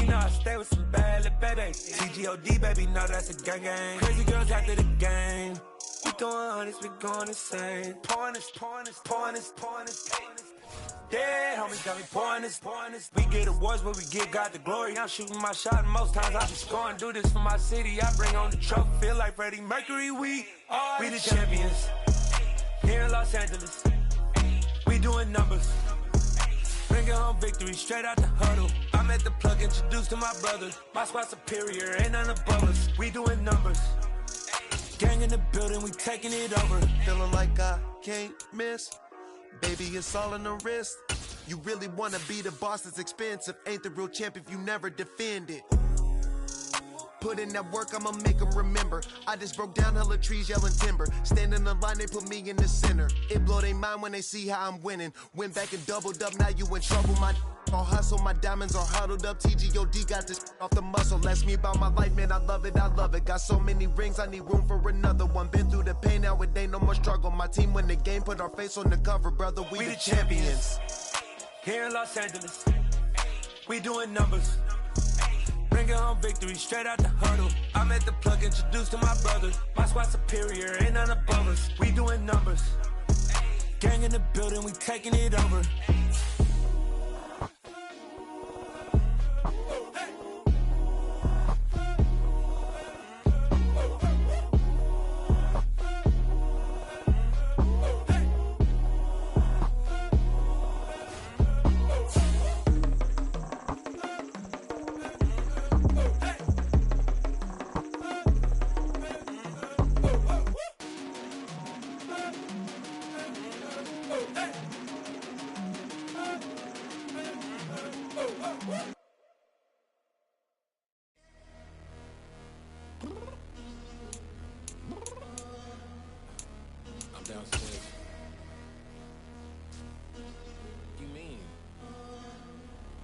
You know I stay with some bad little baby. TGOD baby, know that's a gang gang. Crazy girls after the game. We doing honest, we going insane. Pouring this. Yeah, homies got me pouring this. We get awards, but we give God the glory. I'm shooting my shot, and most times I be scoring. Do this for my city, I bring on the trophy. Feel like Freddie Mercury, we the champions. Here in Los Angeles, we doing numbers. Bring it home victory, straight out the huddle. I'm at the plug, introduced to my brothers. My squad superior, ain't none above us. We doing numbers. Gang in the building, we taking it over. Feeling like I can't miss. Baby, it's all in the wrist. You really wanna be the boss, it's expensive. Ain't the real champ if you never defend it. Put in that work, I'ma make them remember. I just broke down hella trees, yelling timber. Standing in the line, they put me in the center. It blow their mind when they see how I'm winning. Went back and doubled up, now you in trouble. My all hustle, my diamonds are huddled up. TGOD got this off the muscle. Ask me about my life, man, I love it. Got so many rings, I need room for another one. Been through the pain, now it ain't no more struggle. My team win the game, put our face on the cover, brother. We the champions. Here in Los Angeles, we doing numbers. Bring it home victory, straight out the huddle. I'm at the plug, introduced to my brothers. My squad superior, ain't none above us. We doing numbers. Gang in the building, we taking it over. Downstairs. You mean?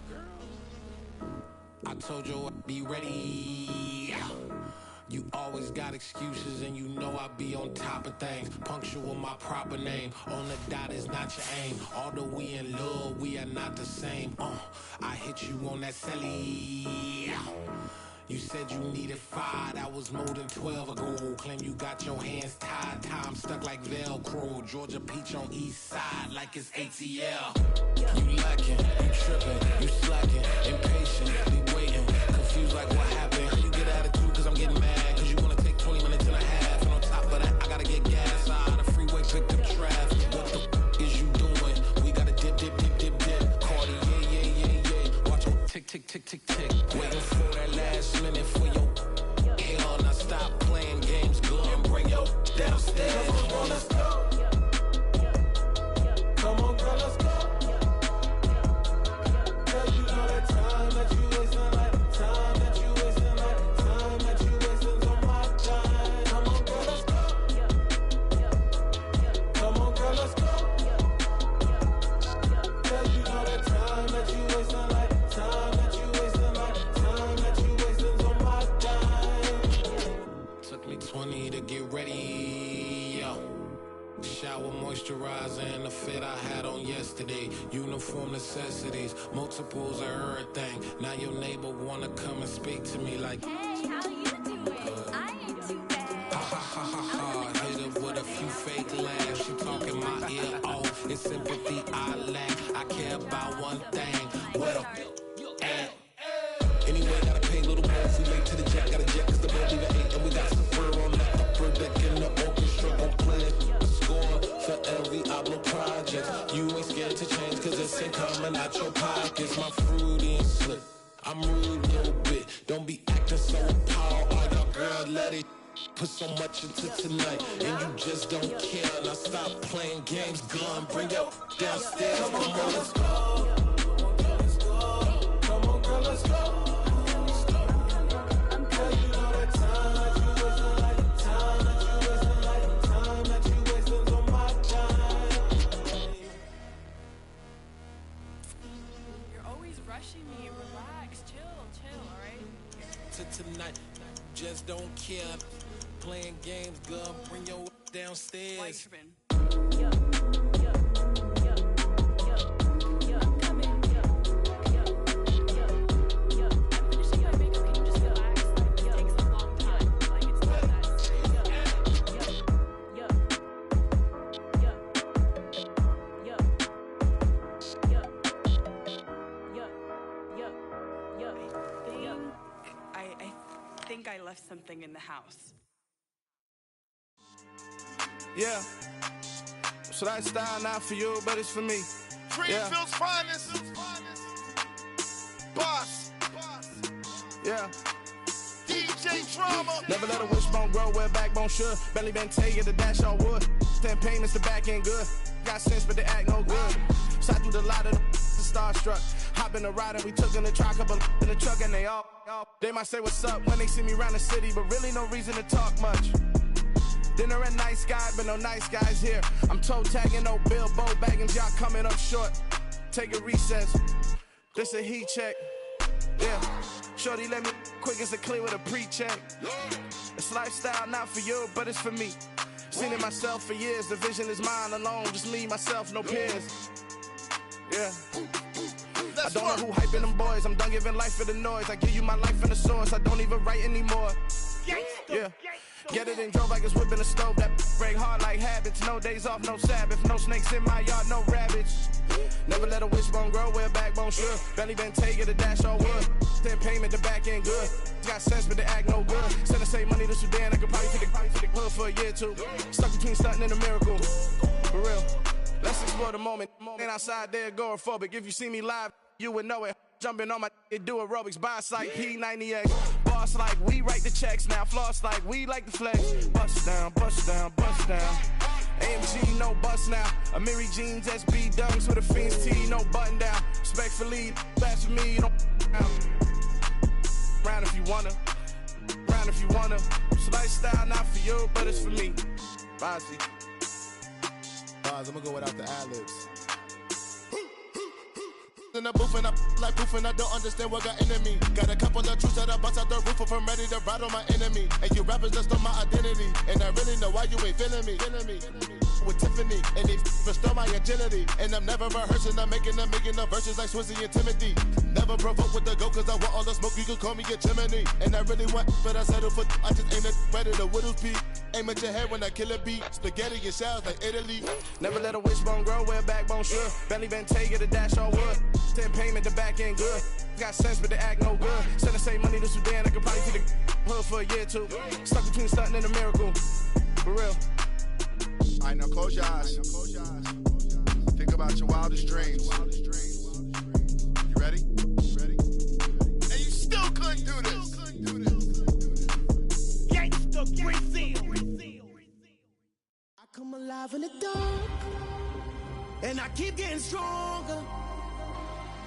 Girl, I told you I'd be ready. You always got excuses and you know I be on top of things. Punctual my proper name. On the dot is not your aim. Although we in love, we are not the same. I hit you on that celly. You said you needed 5, that was more than 12 ago. Claim you got your hands tied, time stuck like Velcro. Georgia Peach on east side like it's ATL. You lacking, you tripping, you slacking, impatient, be waiting, confused like what happened. You get attitude cause I'm getting mad, cause you wanna take 20 minutes and a half. And on top of that, I gotta get gas out of the freeway, picked up traffic. What the is you doing? We gotta dip. Cardi, yeah. Watch your tick. Waiting for that last minute for your hell. Now stop playing games, go and bring your downstairs. Come on, let's go. Come on, girl, let's go. Cause you know that time that you wasting, like time that you wasting, like time that you wasting on my time. Come on, girl, let's go. Come on, girl, let's go. Cause you know that time that you wasting, like time that you wasting, like time that you wasting on my time. Took me 20 to get ready, yo. Shower moisturizer and the fit I had on yesterday. Uniform necessities, multiples of everything. Now your neighbor wanna come and speak to me like, hey, how you doing? I ain't too bad. Ha. Hit her with a few fake laughs. She talking my ear off. It's sympathy I lack. I care about one thing. What up? Anyway, gotta pay a little more if we late to the jet. Gotta jet cause the boat even 8. And we got some fur on the upper deck in the orchestra. Gon' play it. Score for every Ablo project. You ain't scared to change cause it's ain't coming out your pockets. My fruity and slip. I'm rude a little bit. Don't be acting so appalled. All y'all girl, let it put so much into tonight. And you just don't care. Now stop playing games. Gun, bring your downstairs. Come on, let's go. Come on, girl, let's go. Time that you wasting on my time. rushing me. Relax, chill, all right? To tonight, just don't care. Playing games, girl, bring your downstairs. Why are you tripping? Yo, yo, yo, yo, yo, I'm coming. Yo, yo, yo, yo. I'm finishing my makeup. Can you just relax? Like, it takes a long time. Like, it's not that serious. Yo, yo, yo, yo, yo, yo, yo, yo. I think I left something in the house. Yeah. So that style not for you, but it's for me. Greenfield's finest. Boss. Yeah. DJ Drama. Never let a wishbone grow where backbone should. Belly been taking the dash all wood. 10 payments, the back end good. Got sense, but the act no good. Shot through the lot of the starstruck. Hop in the ride and we took in the truck, couple in the truck, and they might say what's up when they see me around the city, but really no reason to talk much. Dinner at Nice Guy, but no nice guys here. I'm toe tagging, no Bilbo bagging, y'all coming up short. Take a recess. This a heat check. Yeah. Shorty let me quick as a clear with a pre-check. It's lifestyle not for you, but it's for me. Seen it myself for years. The vision is mine alone. Just me, myself, no peers. Yeah. I don't know who hyping them boys. I'm done giving life for the noise. I give you my life in the source. I don't even write anymore. Yeah. Get it and drove like it's whipping a stove. That break hard like habits. No days off, no Sabbath. No snakes in my yard, no rabbits. Never let a wishbone grow where backbone should. Belly been taking the dash all wood. 10 payment, the back end good. Got sense, but the act no good. Send the same money to Sudan. I could probably take the hood for a year or two. Stuck between stunting and a miracle. For real. Let's explore the moment. Ain't outside there agoraphobic. If you see me live, you would know it. Jumping on my do aerobics. Boss like P90X. Boss like we write the checks now. Floss like we like the flex. Bust down, bust down, bust down. AMG, no bust now. Amiri jeans, SB dunks with a Fiends tee, no button down. Respectfully, best for me, you don't round if you wanna. Round if you wanna. It's lifestyle not for you, but it's for me. Bossy. I'm gonna go without the ad-libs. In the booth and I like proof and I don't understand what got into me. Got a couple of truths that I bust out the roof if I'm ready to ride on my enemy. And you rappers just stole my identity, and I really know why you ain't feeling me. With Tiffany, and they restore my agility. And I'm never rehearsing, I'm making them verses like Swizzy and Timothy. Never provoke with the go, cause I want all the smoke, you can call me a chimney. And I really want, but I settle for, I just ain't ready to whittles peak. Aim at your head when I kill a beat. Spaghetti and shells like Italy. Never let a wishbone grow where backbone should. Belly been taking the dash all wood. 10 payment, the back end good. Got sense, but the act no good. Send the same money to Sudan, I could probably take the hood for a year or two. Stuck between stunting and a miracle. For real. Alright, now close your eyes. Think about your wildest dreams. You ready? And you still couldn't do this. Gangsta Brazil. I come alive in the dark, and I keep getting stronger.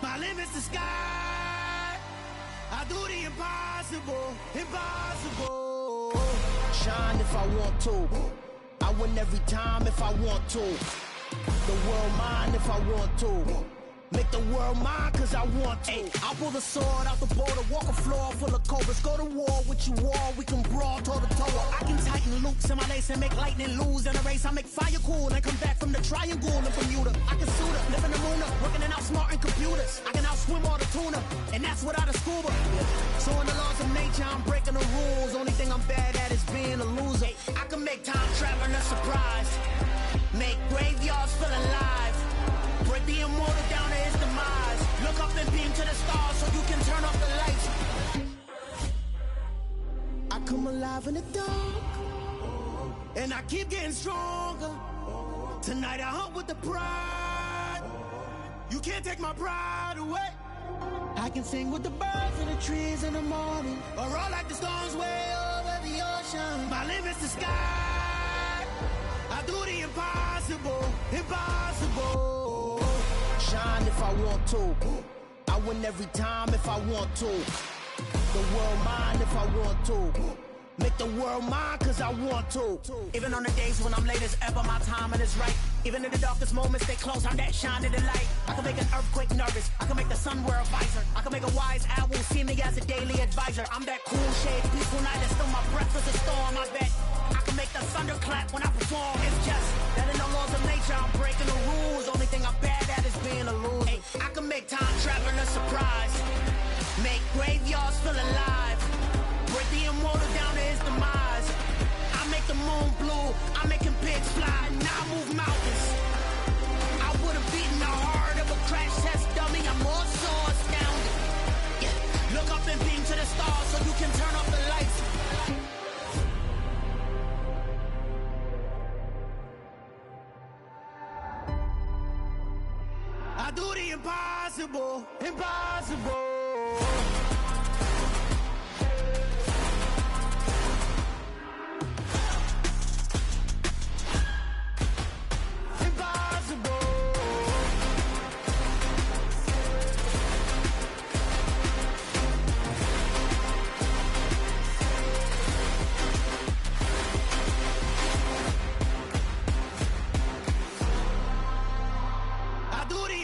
My limit's the sky. I do the impossible, impossible. Shine if I want to. I win every time if I want to. The world mine if I want to. Make the world mine cause I want to. Ay, I'll pull the sword out the border, walk a floor full of cobras. Go to war with you all, we can brawl toe to toe. I can tighten loops in my lace and make lightning lose in a race. I make fire cool and come back from the triangle in Bermuda. I can suit up, live in the moon up, working and outsmarting computers. I can outswim all the tuna, and that's without a scuba. So in the laws of nature, I'm breaking the rules. Only thing I'm bad at is being a loser. I can make time traveling a surprise, make graveyards feel alive. Break the immortal down to his demise. Look up and beam to the stars so you can turn off the lights. I come alive in the dark, and I keep getting stronger. Tonight I hunt with the pride. You can't take my pride away. I can sing with the birds and the trees in the morning, or roll like the storms way over the ocean. My limit's the sky. I do the impossible, impossible. Shine if I want to. I win every time if I want to. The world mine if I want to. Make the world mine cause I want to. Even on the days when I'm late as ever, my timing is right. Even in the darkest moments, they close, I'm that shining the light. I can make an earthquake nervous, I can make the sun wear a visor. I can make a wise owl see me as a daily advisor. I'm that cool shade, peaceful night that's still my breath is a storm, I bet. I can make the thunder clap when I perform. It's just that in the laws of nature, I'm breaking the rules. Only thing I'm bad at is being a loser. Hey, I can make time traveling a surprise. Make graveyards feel alive. Break the immortal down to his demise. I make the moon blue. I'm making pigs fly. Now I move mountains. I would have beaten the heart of a crash test dummy. I'm more so astounded. Yeah. Look up and beam to the stars so you can turn off the lights. I do the impossible, impossible.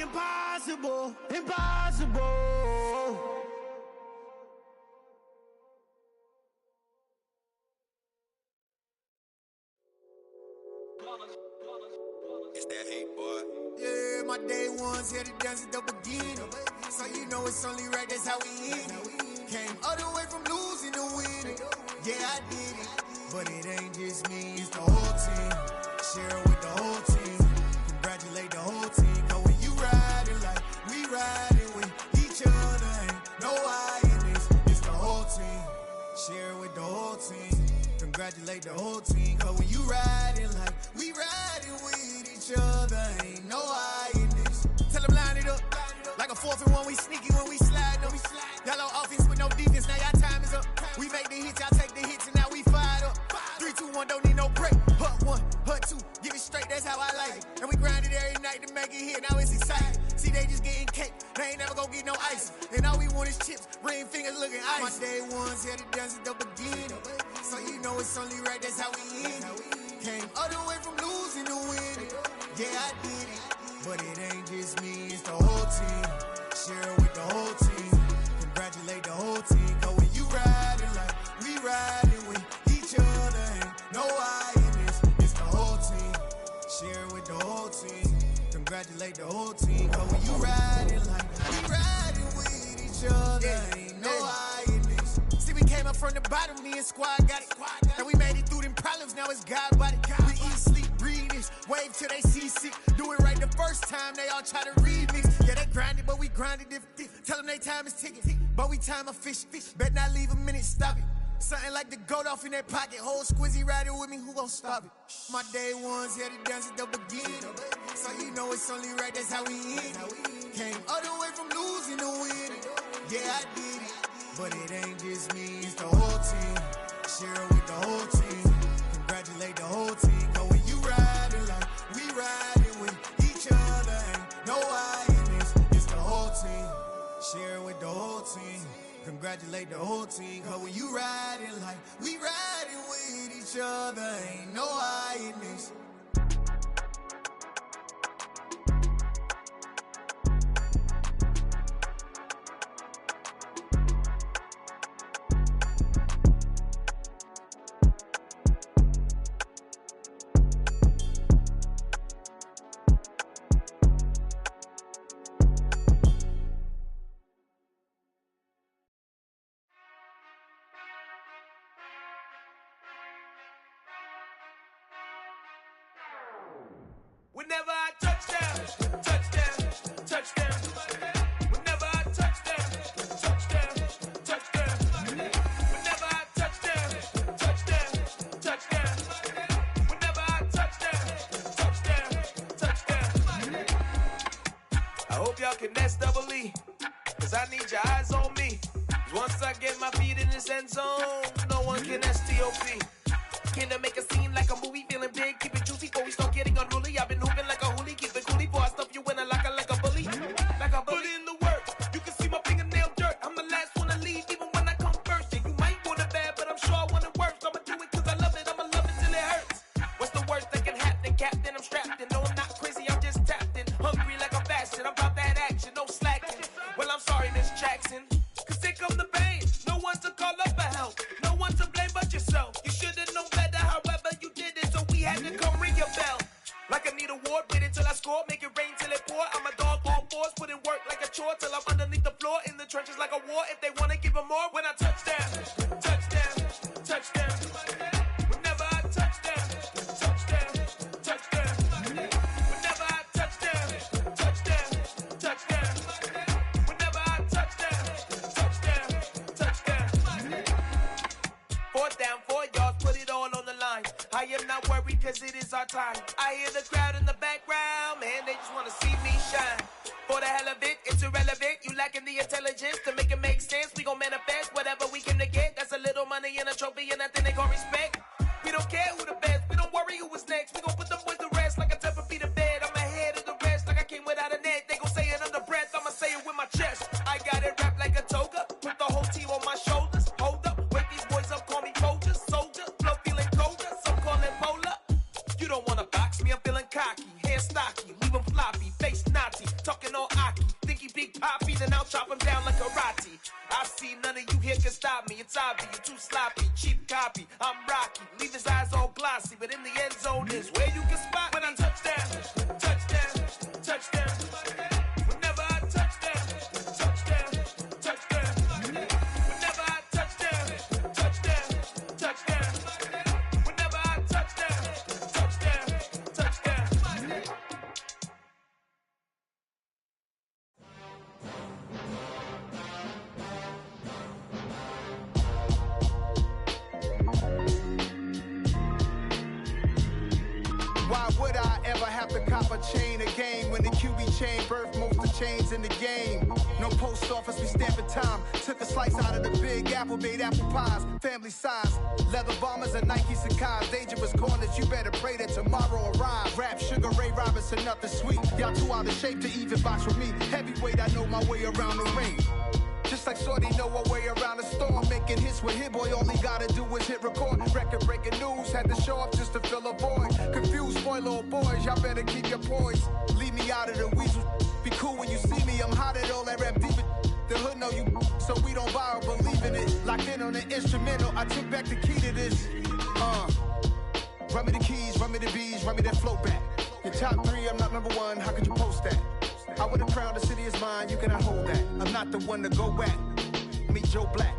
Impossible, impossible. It's that hate, boy. Yeah, my day ones here to dance at the beginning. So you know it's only right, that's how we end it. Came all the way from losing to winning. Yeah, I did it. But it ain't just me, it's the whole team. Share it with the whole team. Congratulate the whole team. Cause when you riding like we riding with each other, ain't no I in this. It's the whole team. Share it with the whole team. Congratulate the whole team. Cause when you riding like we riding with each other, ain't no I in this. Tell them line it up. Like a 4th and 1, we sneaky when we slide them. Y'all on offense with no defense, now y'all time is up. We make the hits, y'all take the hits, and now we fired up. 3, 2, 1, don't need no break. Hut 1, hut 2, give it straight, that's how I like it. And we grind it every night to make it hit, now it's exciting. See, they just getting cake, they ain't never gonna get no ice. And all we want is chips, ring fingers looking ice. My day ones here to dance at the beginning. So you know it's only right, that's how we end it. Came all the way from losing to winning. Yeah, I did it. But it ain't just me, it's the whole team. Share it with the whole team. Congratulate the whole team. Cause when you riding like we riding with each other, ain't no I in this. It's the whole team. Share it with the whole team. Congratulate the whole team. Cause when you riding like we riding with each other, ain't no I in this. See, we came up from the bottom, me and squad got it. And we made it through them problems, now it's God body. We eat, sleep, breathe this, wave till they seasick. Do it right the first time, they all try to remix. Yeah, they grinded, but we grinded different. Tell them they time is ticking, but we time a fish. Bet not leave a minute, stop it. Something like the goat off in their pocket. Whole squizzy riding with me, who gon' stop it? My day ones here to dance at the beginning. So you know it's only right, that's how we end it. Came all the way from losing to winning. Yeah, I did it. But it ain't just me, it's the whole team. Share it with the whole team. Congratulate the whole team. Cause when you riding like we riding with each other, ain't no I in this. It's the whole team. Share it with the whole team. Congratulate the whole team. Cause when you riding like we riding with each other, ain't no I in this. Whenever I touchdown, touchdown, touchdown. Whenever I touchdown, touchdown, touchdown. Whenever I touchdown, touchdown, touchdown. Whenever I touchdown, touchdown, touchdown. I hope y'all can nest double E, cause I need your eyes on me. Once I get my feet in this end zone, no one can STOP. Can I make a scene like a movie, feeling big, keep it juicy before we start getting unruly. I've been hooping like a hoolie, keep it coolie before I stuff you in a locker like a bully. Like a bully. Put in the work, you can see my fingernail dirt. I'm the last one to leave, even when I come first. Yeah, you might want it bad, but I'm sure I want it worse. score till I'm underneath the floor in the trenches like a war. If they wanna give them more, when I touch down, touchdown, touchdown. Whenever I touch down, touchdown, touchdown. Whenever I touch down, touchdown, touchdown. Whenever I touch down, touchdown, touchdown. 4th down, 4 yards, put it all on the line. I am not worried cause it is our time. I hear the crowd in the background, man, they just wanna see me shine. For the hell of it, it's irrelevant. You lacking the intelligence to make it make sense. We gon' manifest whatever we came to get. That's a little money and a trophy and nothing they gon' respect. We don't care who the best, we don't worry who was next. We gon' put them boys to rest like a 10 feet of bed. I'm ahead of the rest like I came without a net. They gon' say it under breath, I'ma say it with my chest. I got it wrapped like a toga, put the whole team on my shoulders. Hold up, wake these boys up, call me soldier, soldier. Flow feeling colder, some call it polar. You don't wanna box me, I'm feeling cocky. Hair stocky, leave him floppy, face naughty. Talking all aki, think he big poppy, then I'll chop him down like karate. I see none of you here can stop me. It's obvious, you too sloppy, cheap copy. I'm Rocky, leave his eyes all glossy, but in the end zone is where you can spot when I touchdown, touchdown, touchdown. Whenever I touchdown, touchdown, touchdown. Whenever I touchdown, touchdown, touchdown. Whenever I touchdown, touchdown, touchdown. Why would I ever have to cop a chain again when the QB chain birthed most of the chains in the game? No post office, we stamping time. Took a slice out of the big apple, made apple pies, family size. Leather bombers and Nike Sacai's, dangerous corners, you better pray that tomorrow arrives. Rap, Sugar Ray Robinson, nothing sweet. Y'all too out of shape to even box with me. Heavyweight, I know my way around the ring. Just like Shorty know her way around the storm, making hits with Hit Boy, all he gotta do is hit record. Record breaking news, had to show up just to fill a void. Confused, spoiled boys, y'all better keep your poise. Leave me out of the weasel. Be cool when you see me, I'm hot at all that rap deep. The hood know you, so we don't borrow, believe in it. Locked in on the instrumental, I took back the key to this. Run me the keys, run me the bees, run me that flow back. Your top 3, I'm not number 1, how could you post that? I would have crowned the city is mine, you cannot hold that. I'm not the one to go back. Meet Joe Black.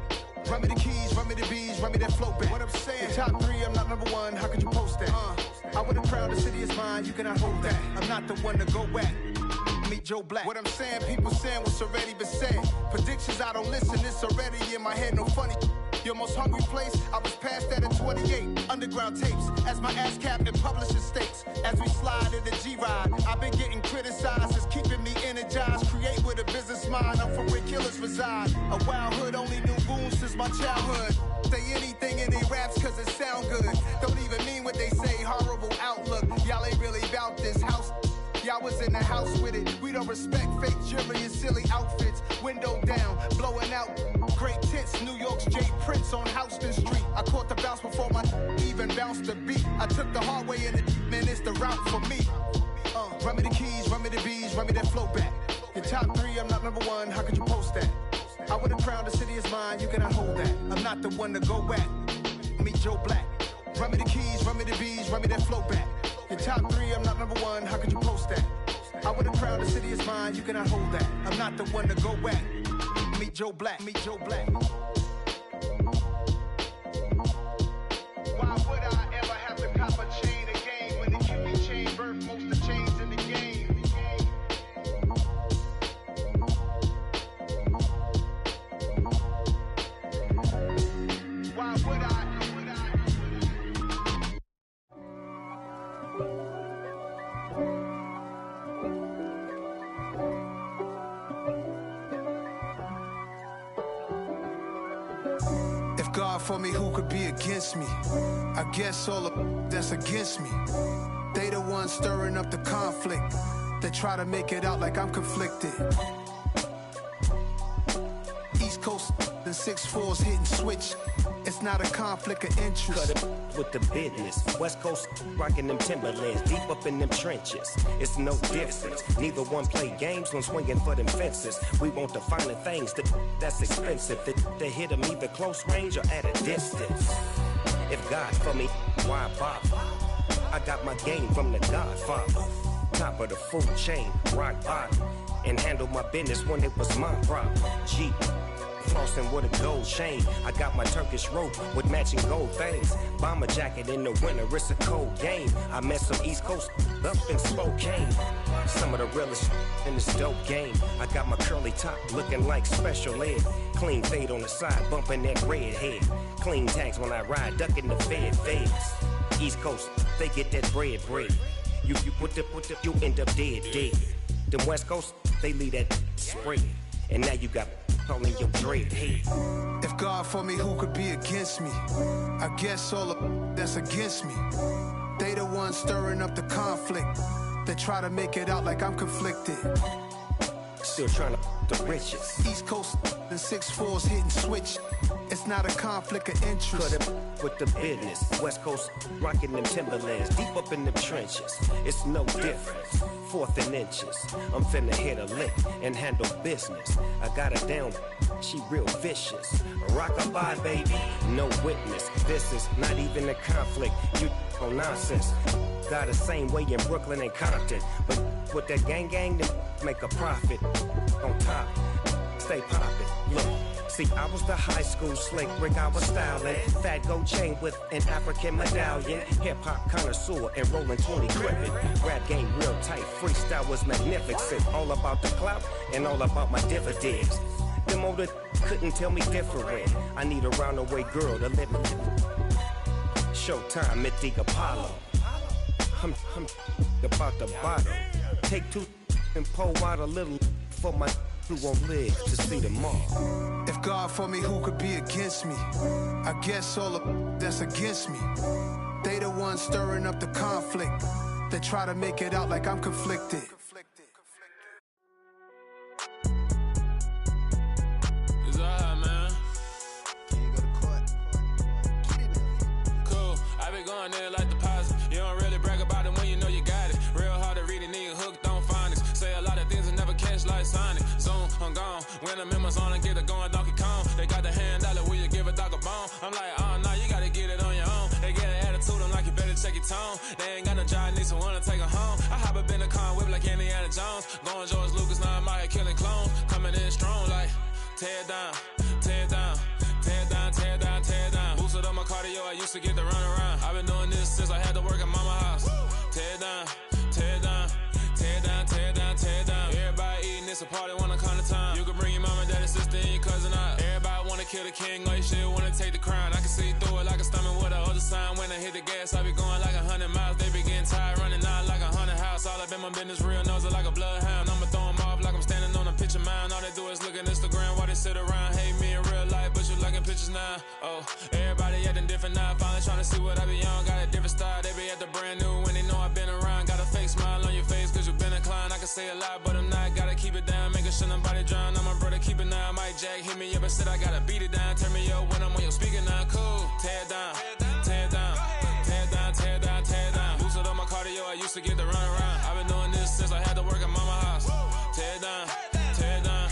Run me the keys, run me the bees, run me that flow back. What I'm saying, your top 3, I'm not number 1, how could you post that? I would have crowned the city is mine, you cannot hold that. I'm not the one to go back. Meet Joe Black. What I'm saying, people saying what's already been said. Predictions, I don't listen, it's already in my head, no funny. Your most hungry place, I was past that at 28. Underground tapes, as my ass cap in publishing states. As we slide in the G-Ride, I've been getting criticized, it's keeping me energized. Create with a business mind, I'm from where killers reside. A wild hood, only knew goons since my childhood. Say anything in they raps cause it sound good. Don't even mean what they say, horrible outlook. Y'all ain't really about this house. Y'all was in the house with it. We don't respect fake jewelry and silly outfits. Window down, blowing out. Great tits, New York's J. Prince on Houston Street. I caught the bounce before my even bounced the beat. I took the hard way in it, man, it's the route for me. Run me the keys, run me the bees, run me that flow back. Your top 3, I'm not number 1, how could you post that? I would have crowned the city is mine, you cannot hold that. I'm not the one to go back. Meet Joe Black. Run me the keys, run me the bees, run me that flow back. Your top 3, I'm not number 1, how could you post that? I would have crowned the city is mine, you cannot hold that. I'm not the one to go back. Meet Joe Black, meet Joe Black. Why would I ever have to cop a chain again when the QB chain birthed most of the chains in the game? Why would I? God for me, who could be against me? I guess all of that's against me. They the ones stirring up the conflict. They try to make it out like I'm conflicted. East Coast and 6'4's hitting switch. It's not a conflict of interest. Cut it with the business. West Coast rocking them Timberlands, deep up in them trenches. It's no difference. Neither one play games when swinging for them fences. We want the finer things that's expensive. They hit them either close range or at a distance. If God for me, why bother? I got my game from the Godfather. Top of the food chain, rock bottom. and handle my business when it was my problem. G. Flossing with a gold chain. I got my Turkish rope with matching gold things. Bomber jacket in the winter, it's a cold game. I met some East Coast up in Spokane. Some of the realest in this dope game. I got my curly top looking like special ed. Clean fade on the side, bumping that red head. Clean tags when I ride, ducking the feds. East Coast, they get that bread. You put the, you end up dead. Them West Coast, they leave that spread. And now you got calling your dread head. If God for me, who could be against me? I guess all of that's against me. They the ones stirring up the conflict. They try to make it out like I'm conflicted. Still trying to the riches. East Coast and 6'4s hitting switch. It's not a conflict of interest. Cut it with the business. West Coast rocking them Timberlands, deep up in them trenches. It's no difference. 4th and inches. I'm finna hit a lick and handle business. I got her down, she real vicious. Rock-a-bye, baby, no witness. This is not even a conflict. You on nonsense. Got the same way in Brooklyn and Compton. But with that gang, then make a profit. On top, stay poppin'. Look. See, I was the high school slick Rick, I was styling. Fat gold chain with an African medallion. Hip-hop connoisseur and rolling 20 crippin'. Rap game real tight, freestyle was magnificent. All about the clout and all about my dividends. Them older couldn't tell me different. I need a roundaway girl to let me. Showtime at the Apollo. I'm about the bottle. Take 2 and pour out a little for my who won't live to see tomorrow. If God for me, who could be against me? I guess all of that's against me. They the ones stirring up the conflict. They try to make it out like I'm conflicted. It's alright, man. Cool. I been going there like deposit. You don't really brag about it when you know you got it. Real hard to read a nigga hooked on phonics. Say a lot of things and never catch like Sonic. Zoom, I'm gone. When I'm in my zone, I get it going Donkey Kong. They got the hand dollar, will you give a dog a bone? I'm like, oh no, you gotta get it on your own. They get an attitude, I'm like, you better check your tone. They ain't got no job, need someone to take her home. I hop up in the car, whip like Indiana Jones. Going George Lucas, now I'm out here killing clones. Coming in strong like, tear down, tear down, tear down, tear down, tear down. Boosted up my cardio, I used to get to run around. I've been doing this since I had to work at mama house. Tear down, tear down, tear down, tear down, tear down. Everybody eating, it's a party, wanna come to time. You can bring your mama, daddy, sister, and your cousin out. Everybody wanna kill the king, or you shit wanna take the crown. I can see through it like a stomach with a other sign. When I hit the gas, I be going like 100 miles. They be getting tired, running out like 100 house. All up in my business, real nose like a bloodhound. I'ma throw them off like I'm standing on a picture mound. All they do is look at Instagram while they sit around. Hate me in real life, but you liking pictures now. Oh, everybody acting different now. Finally trying to see what I be on. Got a different style, they be at the brand new when they know I've been around. Got a fake smile on your face, cause you been inclined. I can say a lot, but I'm not. Gotta keep it down, making sure nobody drown. I'm my brother, keep it now. Mike Jack hit me up and said I gotta beat it down. Turn me up when I'm on your speaker now. Cool, tear down, tear down, tear down, tear down, tear down. Boosted up my cardio, I used to get to run around. I've been doing this since I had to work at mama house. Tear down, tear down,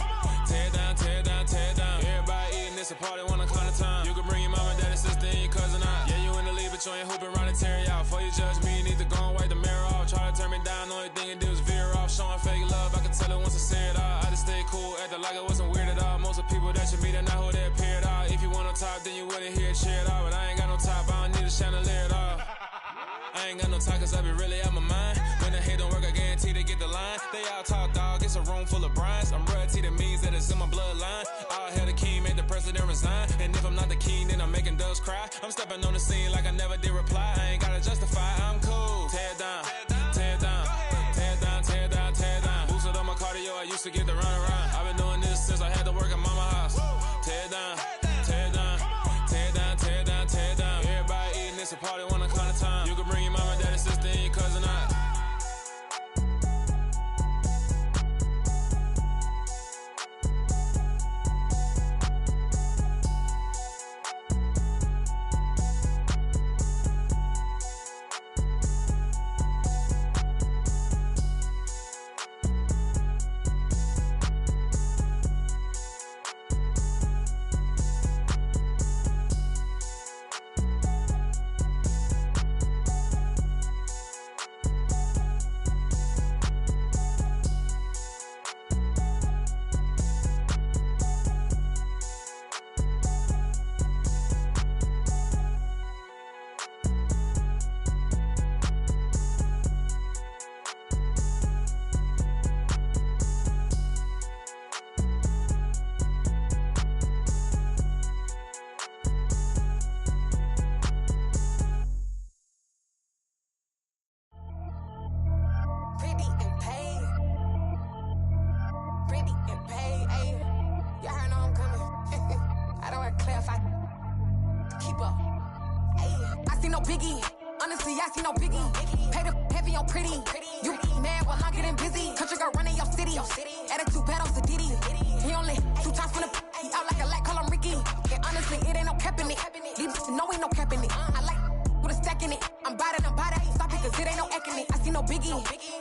tear down, tear down, tear down. Everybody eating, it's a party, wanna come to time. You can bring your mama, daddy, sister, and your cousin out. Yeah, you in the lead, but you ain't hooping around and tear you out. Before you judge me, you need to go and wipe the mirror off. Try to turn me down, the only thing you do is veer off. Showing fake love, I can tell it once I say it all. I just stay cool, acting like it wasn't weird at all. Most of the people that you meet are not who they appear at all. If you want on top, then you wouldn't hear it cheer at all. But I ain't got no top, I don't need a chandelier at all. I ain't got no time, cause I be really out my mind. When the hate don't work, I guarantee they get the line. They all talk dog, it's a room full of brinds. I'm royalty, that means that it's in my bloodline. All hell the king, made the president resign. And if I'm not the king, then I'm making doves cry. I'm stepping on the scene like I never did reply. I ain't gotta justify, I'm cool. Tear down, tear down, tear down, tear down, tear down. Boosted up my cardio, I used to get to run around. I've been doing this since I had to work at mama house. Tear down, tear down, tear down, tear down, tear down. Everybody eating, it's a party, wanna come to time. You can bring your mama, daddy, sister, and your cousin out. clarify. Keep up. I see no biggie. Honestly, I see no biggie. Pay the heavy on pretty. You mad while I'm getting busy. Country girl running your city. Attitude bad on Diddy. He only 2 times from the he out like a light, call him Ricky. And honestly, it ain't no cap in it. No, ain't no cap in it. I like with a stack in it. I'm bad it. Stop it, cause it ain't no acting it. I see no biggie.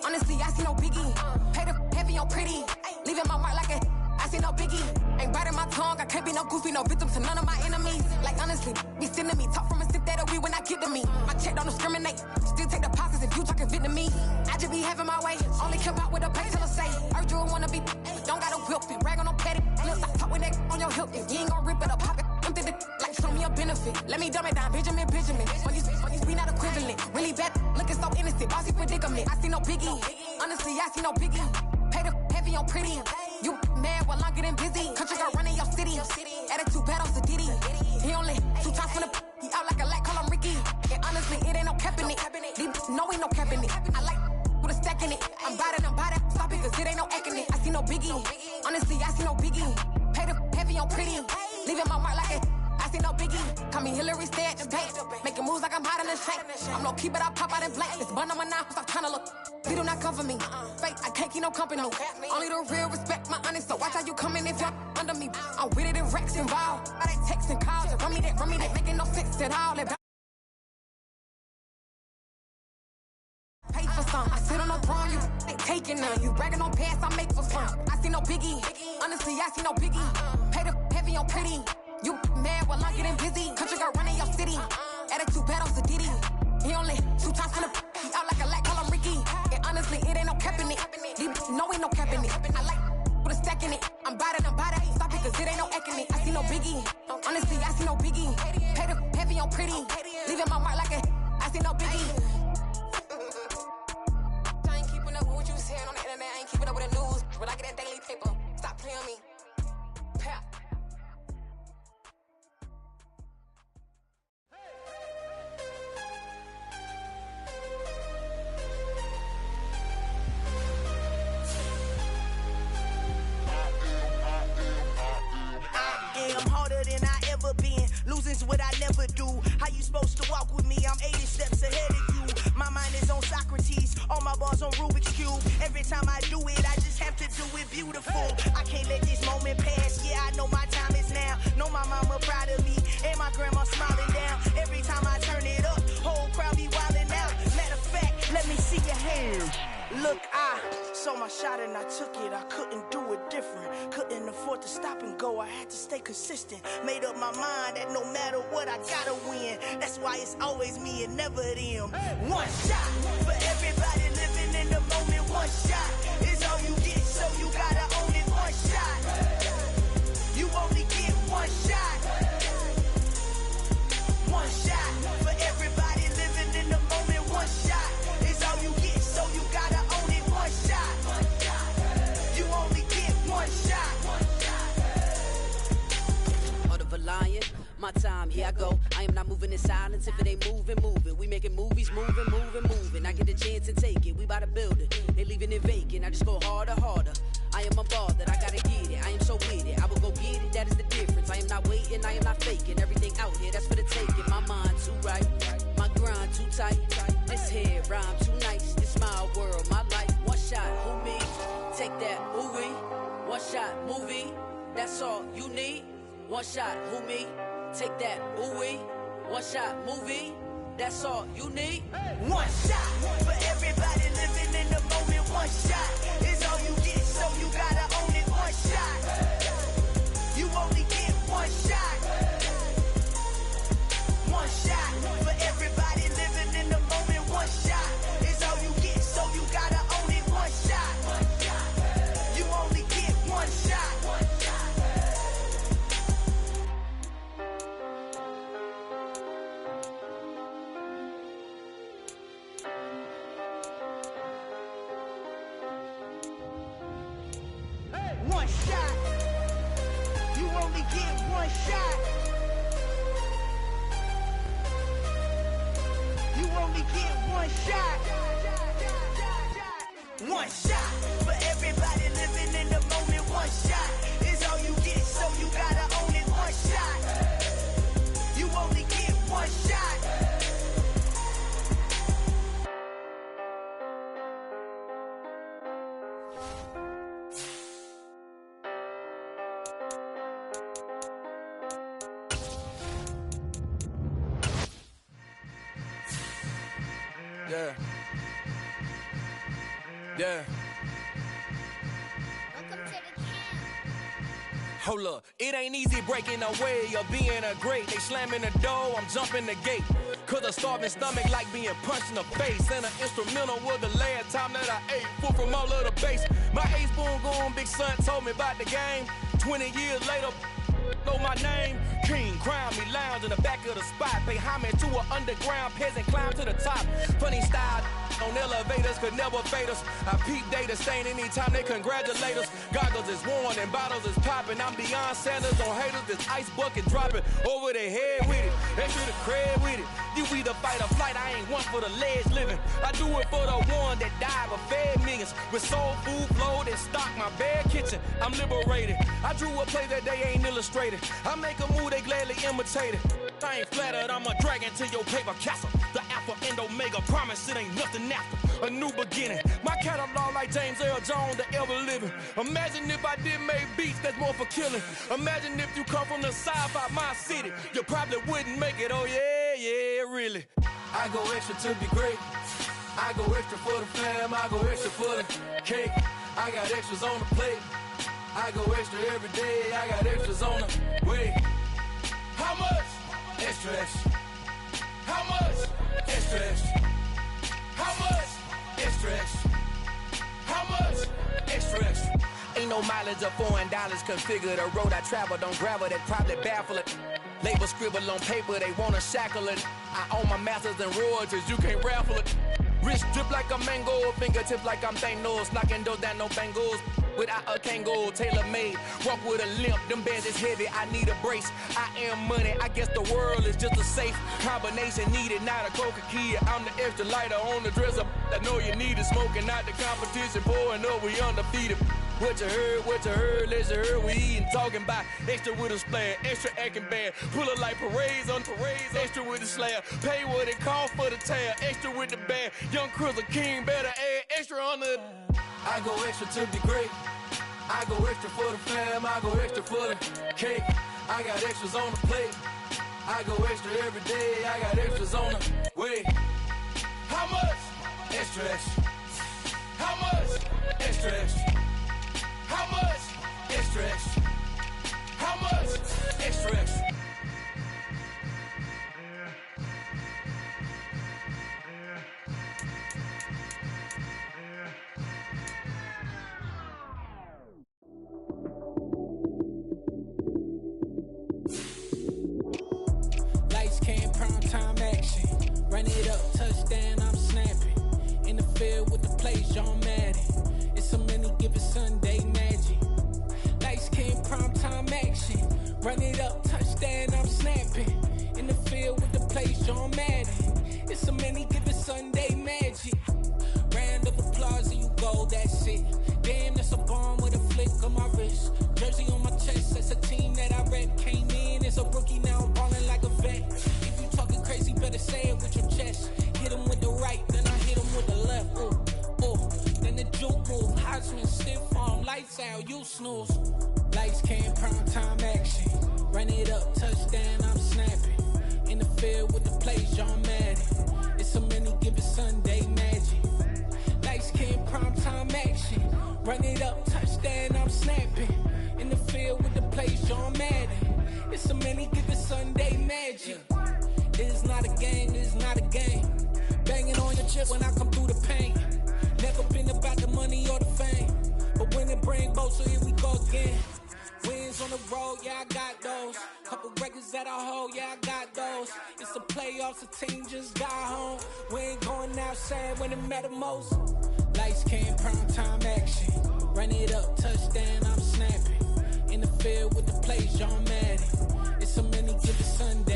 Honestly, I see no biggie. Pay the heavy on pretty. Leaving my mark like a I see no biggie. Ain't biting my tongue. I can't be no goofy, no victim to none of my enemies. Like honestly, be sending me. Talk from a sip that we when I get to me. My check don't discriminate. Still take deposits if you talking Vietnamese. I just be having my way. Only come out with a pay till I say. Urge you wanna be. Don't gotta whip it. Brag on no petty. Look, I talk with that on your hip. If you ain't gon' rip it up, pop it. Empty the like show me a benefit. Let me dumb it down, Benjamin. When you we not equivalent. Really bad, looking so innocent. Bossy predicament. I see no biggie. Honestly, I see no biggie. Pay the heavy on pretty. You mad while I'm getting busy. Country girl running your city. Attitude bad on Diddy. He only 2 times from the he out like a light, call him Ricky. And honestly, it ain't no cap in it. No, ain't no cap in it. I like with a stack in it. I'm bad it. Stop it, cause it ain't no acting it. I see no biggie. Honestly, I see no biggie. Pay the heavy on pretty. Leaving my mark like it. I see no biggie. Call me Hillary, stay at the bank. Making moves like I'm hot in the shank. I'm no keep it, I pop out in blank. It's bun on my knife, stop trying to look. They do not come for me. Fake, I can't keep no company. Only the real respect my honest. So watch how you coming if you're under me. I'm with it in Rex involved. I they text and calls. Run me that making no sense at all. Pay for some. I sit on the throne, you ain't taking none. You bragging on past, I make for fun. I see no biggie. Honestly, I see no biggie. Pay the heavy on pretty. You mad while I'm getting busy. Country girl running your city. Attitude bad on Diddy. He only 2 times from the he out like a light, call him Ricky. And honestly, it ain't no cap in it. No, ain't no cap in it. I like with a stack in it. I'm bad it. Stop it, cause it ain't no acting it. I see no biggie. Honestly, I see no biggie. Pay the heavy on pretty. Leaving my mark like a I see no biggie. I ain't keeping up with what you saying on the internet. I ain't keeping up with the news. But I get that daily paper. Stop playing me. Pap. I'm harder than I ever been. Losing's what I never do. How you supposed to walk with me? I'm 80 steps ahead of you. My mind is on Socrates. All my bars on Rubik's Cube. Every time I do it, I just have to do it beautiful. I can't let this moment pass. Yeah, I know my time is now. Know my mama proud of me. And my grandma smiling down. Every time I turn it up, whole crowd be wildin' out. Matter of fact, let me see your hands. Look, I saw my shot and I took it. I couldn't do it different. Couldn't afford to stop and go. I had to stay consistent. Made up my mind that no matter what, I gotta win. That's why it's always me and never them. One shot for everybody living in the moment. One shot is all you get, so you gotta own it. One shot. You only get one shot. One shot for everybody living in the moment. One shot is all you get, so you gotta own it. One shot. You only get one shot. Heart of a lion, my time, here I go. I am not moving in silence. If it ain't moving. We making movies, moving. I get the chance to take it. We bout to build it. They leaving it vacant. I just go harder. I am a ball that I gotta get it. I am so with it. I will go get it. That is the difference. I am not waiting. I am not faking. Everything out here, that's for the taking. My mind too right. My grind too tight. This head rhyme too nice. This my world, my life. One shot, who me? Take that, movie. One shot, movie. That's all you need. One shot, who me? Take that, ooh-wee. One shot, movie. That's all you need. One shot for everybody living in the moment. One shot is all you get, so you gotta own it. One shot. You only get one shot. One shot for everybody living in the moment. One shot is all you get, so you gotta own it. One shot. You only get one shot. One shot. You only get one shot. You only get one shot. One shot for everybody living in the moment. One shot is all you get, so you gotta own it. One shot. Yeah. Hold up, it ain't easy breaking away or being a great. They slamming the door, I'm jumping the gate. Cause a starving stomach like being punched in the face. And an instrumental was the last time that I ate. Full from all of the bass. My ace boom goon, big son told me about the game. 20 years later, know my name. King, crown me, lounge in the back of the spot. Pay homage to an underground peasant, climb to the top. Funny style on elevators could never fade us. I peep data stain anytime they congratulate us. Goggles is worn and bottles is popping. I'm beyond Sanders on haters, this ice bucket dropping over their head with it. They should have cred with it. You either fight or flight, I ain't one for the ledge living. I do it for the one that died but fed millions. With soul food flowed and stocked my bare kitchen. I'm liberated. I drew a play that they ain't illustrated. I make a move, they gladly imitate it. I ain't flattered, I'm a dragon to your paper castle. The Alpha and Omega, promise it ain't nothing after. A new beginning. My catalog like James Earl Jones, the ever living. Imagine if I did make beats that's more for killing. Imagine if you come from the south out my city. You probably wouldn't make it, oh yeah, really. I go extra to be great. I go extra for the fam, I go extra for the cake. I got extras on the plate. I go extra every day, I got extras on the way. How much? Extra, extra. How much? Extra, extra. How much? Extra, extra. How much? Extra, extra. Ain't no mileage of $4 configure the road I travel. Don't gravel that probably baffle it. Label scribble on paper, they wanna shackle it. I own my masters and royalties, you can't raffle it. Wrist drip like a mango, fingertips like I'm Thanos. Knocking those down, no bangles. Without a Kangol, tailor-made. Walk with a limp, them bands is heavy, I need a brace. I am money, I guess the world is just a safe combination needed, not a coca key. I'm the extra lighter on the dresser. I know you need it, smoking out the competition, pouring up, we undefeated. What you heard, let's hear we eatin', talking about extra with a splash, extra acting bad, pull it like parades on parades, extra with the slab, pay what it cost for the tab, extra with the bag, young Crizzle King, better add extra on the. I go extra to be great, I go extra for the fam, I go extra for the cake, I got extras on the plate, I go extra every day, I got extras on the way. How much? Extra, extra. How much? Extra, extra. How much? Extra, extra. How much? Extra, extra. Lights came, prime time action. Run it up, touchdown, I'm snapping. In the field with the plays, John Madden. It's a many given Sunday magic. Lights came, prime time action. Run it up, touchdown, I'm snapping. In the field with the plays, John Madden. It's a many given Sunday magic. Round of applause and you go, that's it. Damn, that's a bomb with a flick on my wrist. Jersey on my chest, that's a team that I rep. Came in as a rookie, now I'm ballin' like a vet. If you talking crazy, better say it with your chest. Hit him with the right, then I hit him with the left. Then the juke move, Heisman stiff arm, lights out, you snooze. Lights came, prime time action. Run it up, touchdown, I'm snapping. In the field with the plays, John Madden. It's a many given Sunday magic. Lights came, prime time action. Run it up, touchdown, I'm snapping. In the field with the plays, John Madden. It's a many given Sunday magic. It is not a game, it is not a game. Banging on your chip when I come through the pain. Never been about the money or the fame. But when it bring both, so here we go again. Wins on the road, yeah, I got those. Couple records that I hold, yeah, I got those. It's the playoffs, the team just got home. We ain't going outside when it matter most. Lights came, prime time action. Run it up, touchdown, I'm snapping. In the field with the plays, John Madden. It's a many given Sunday.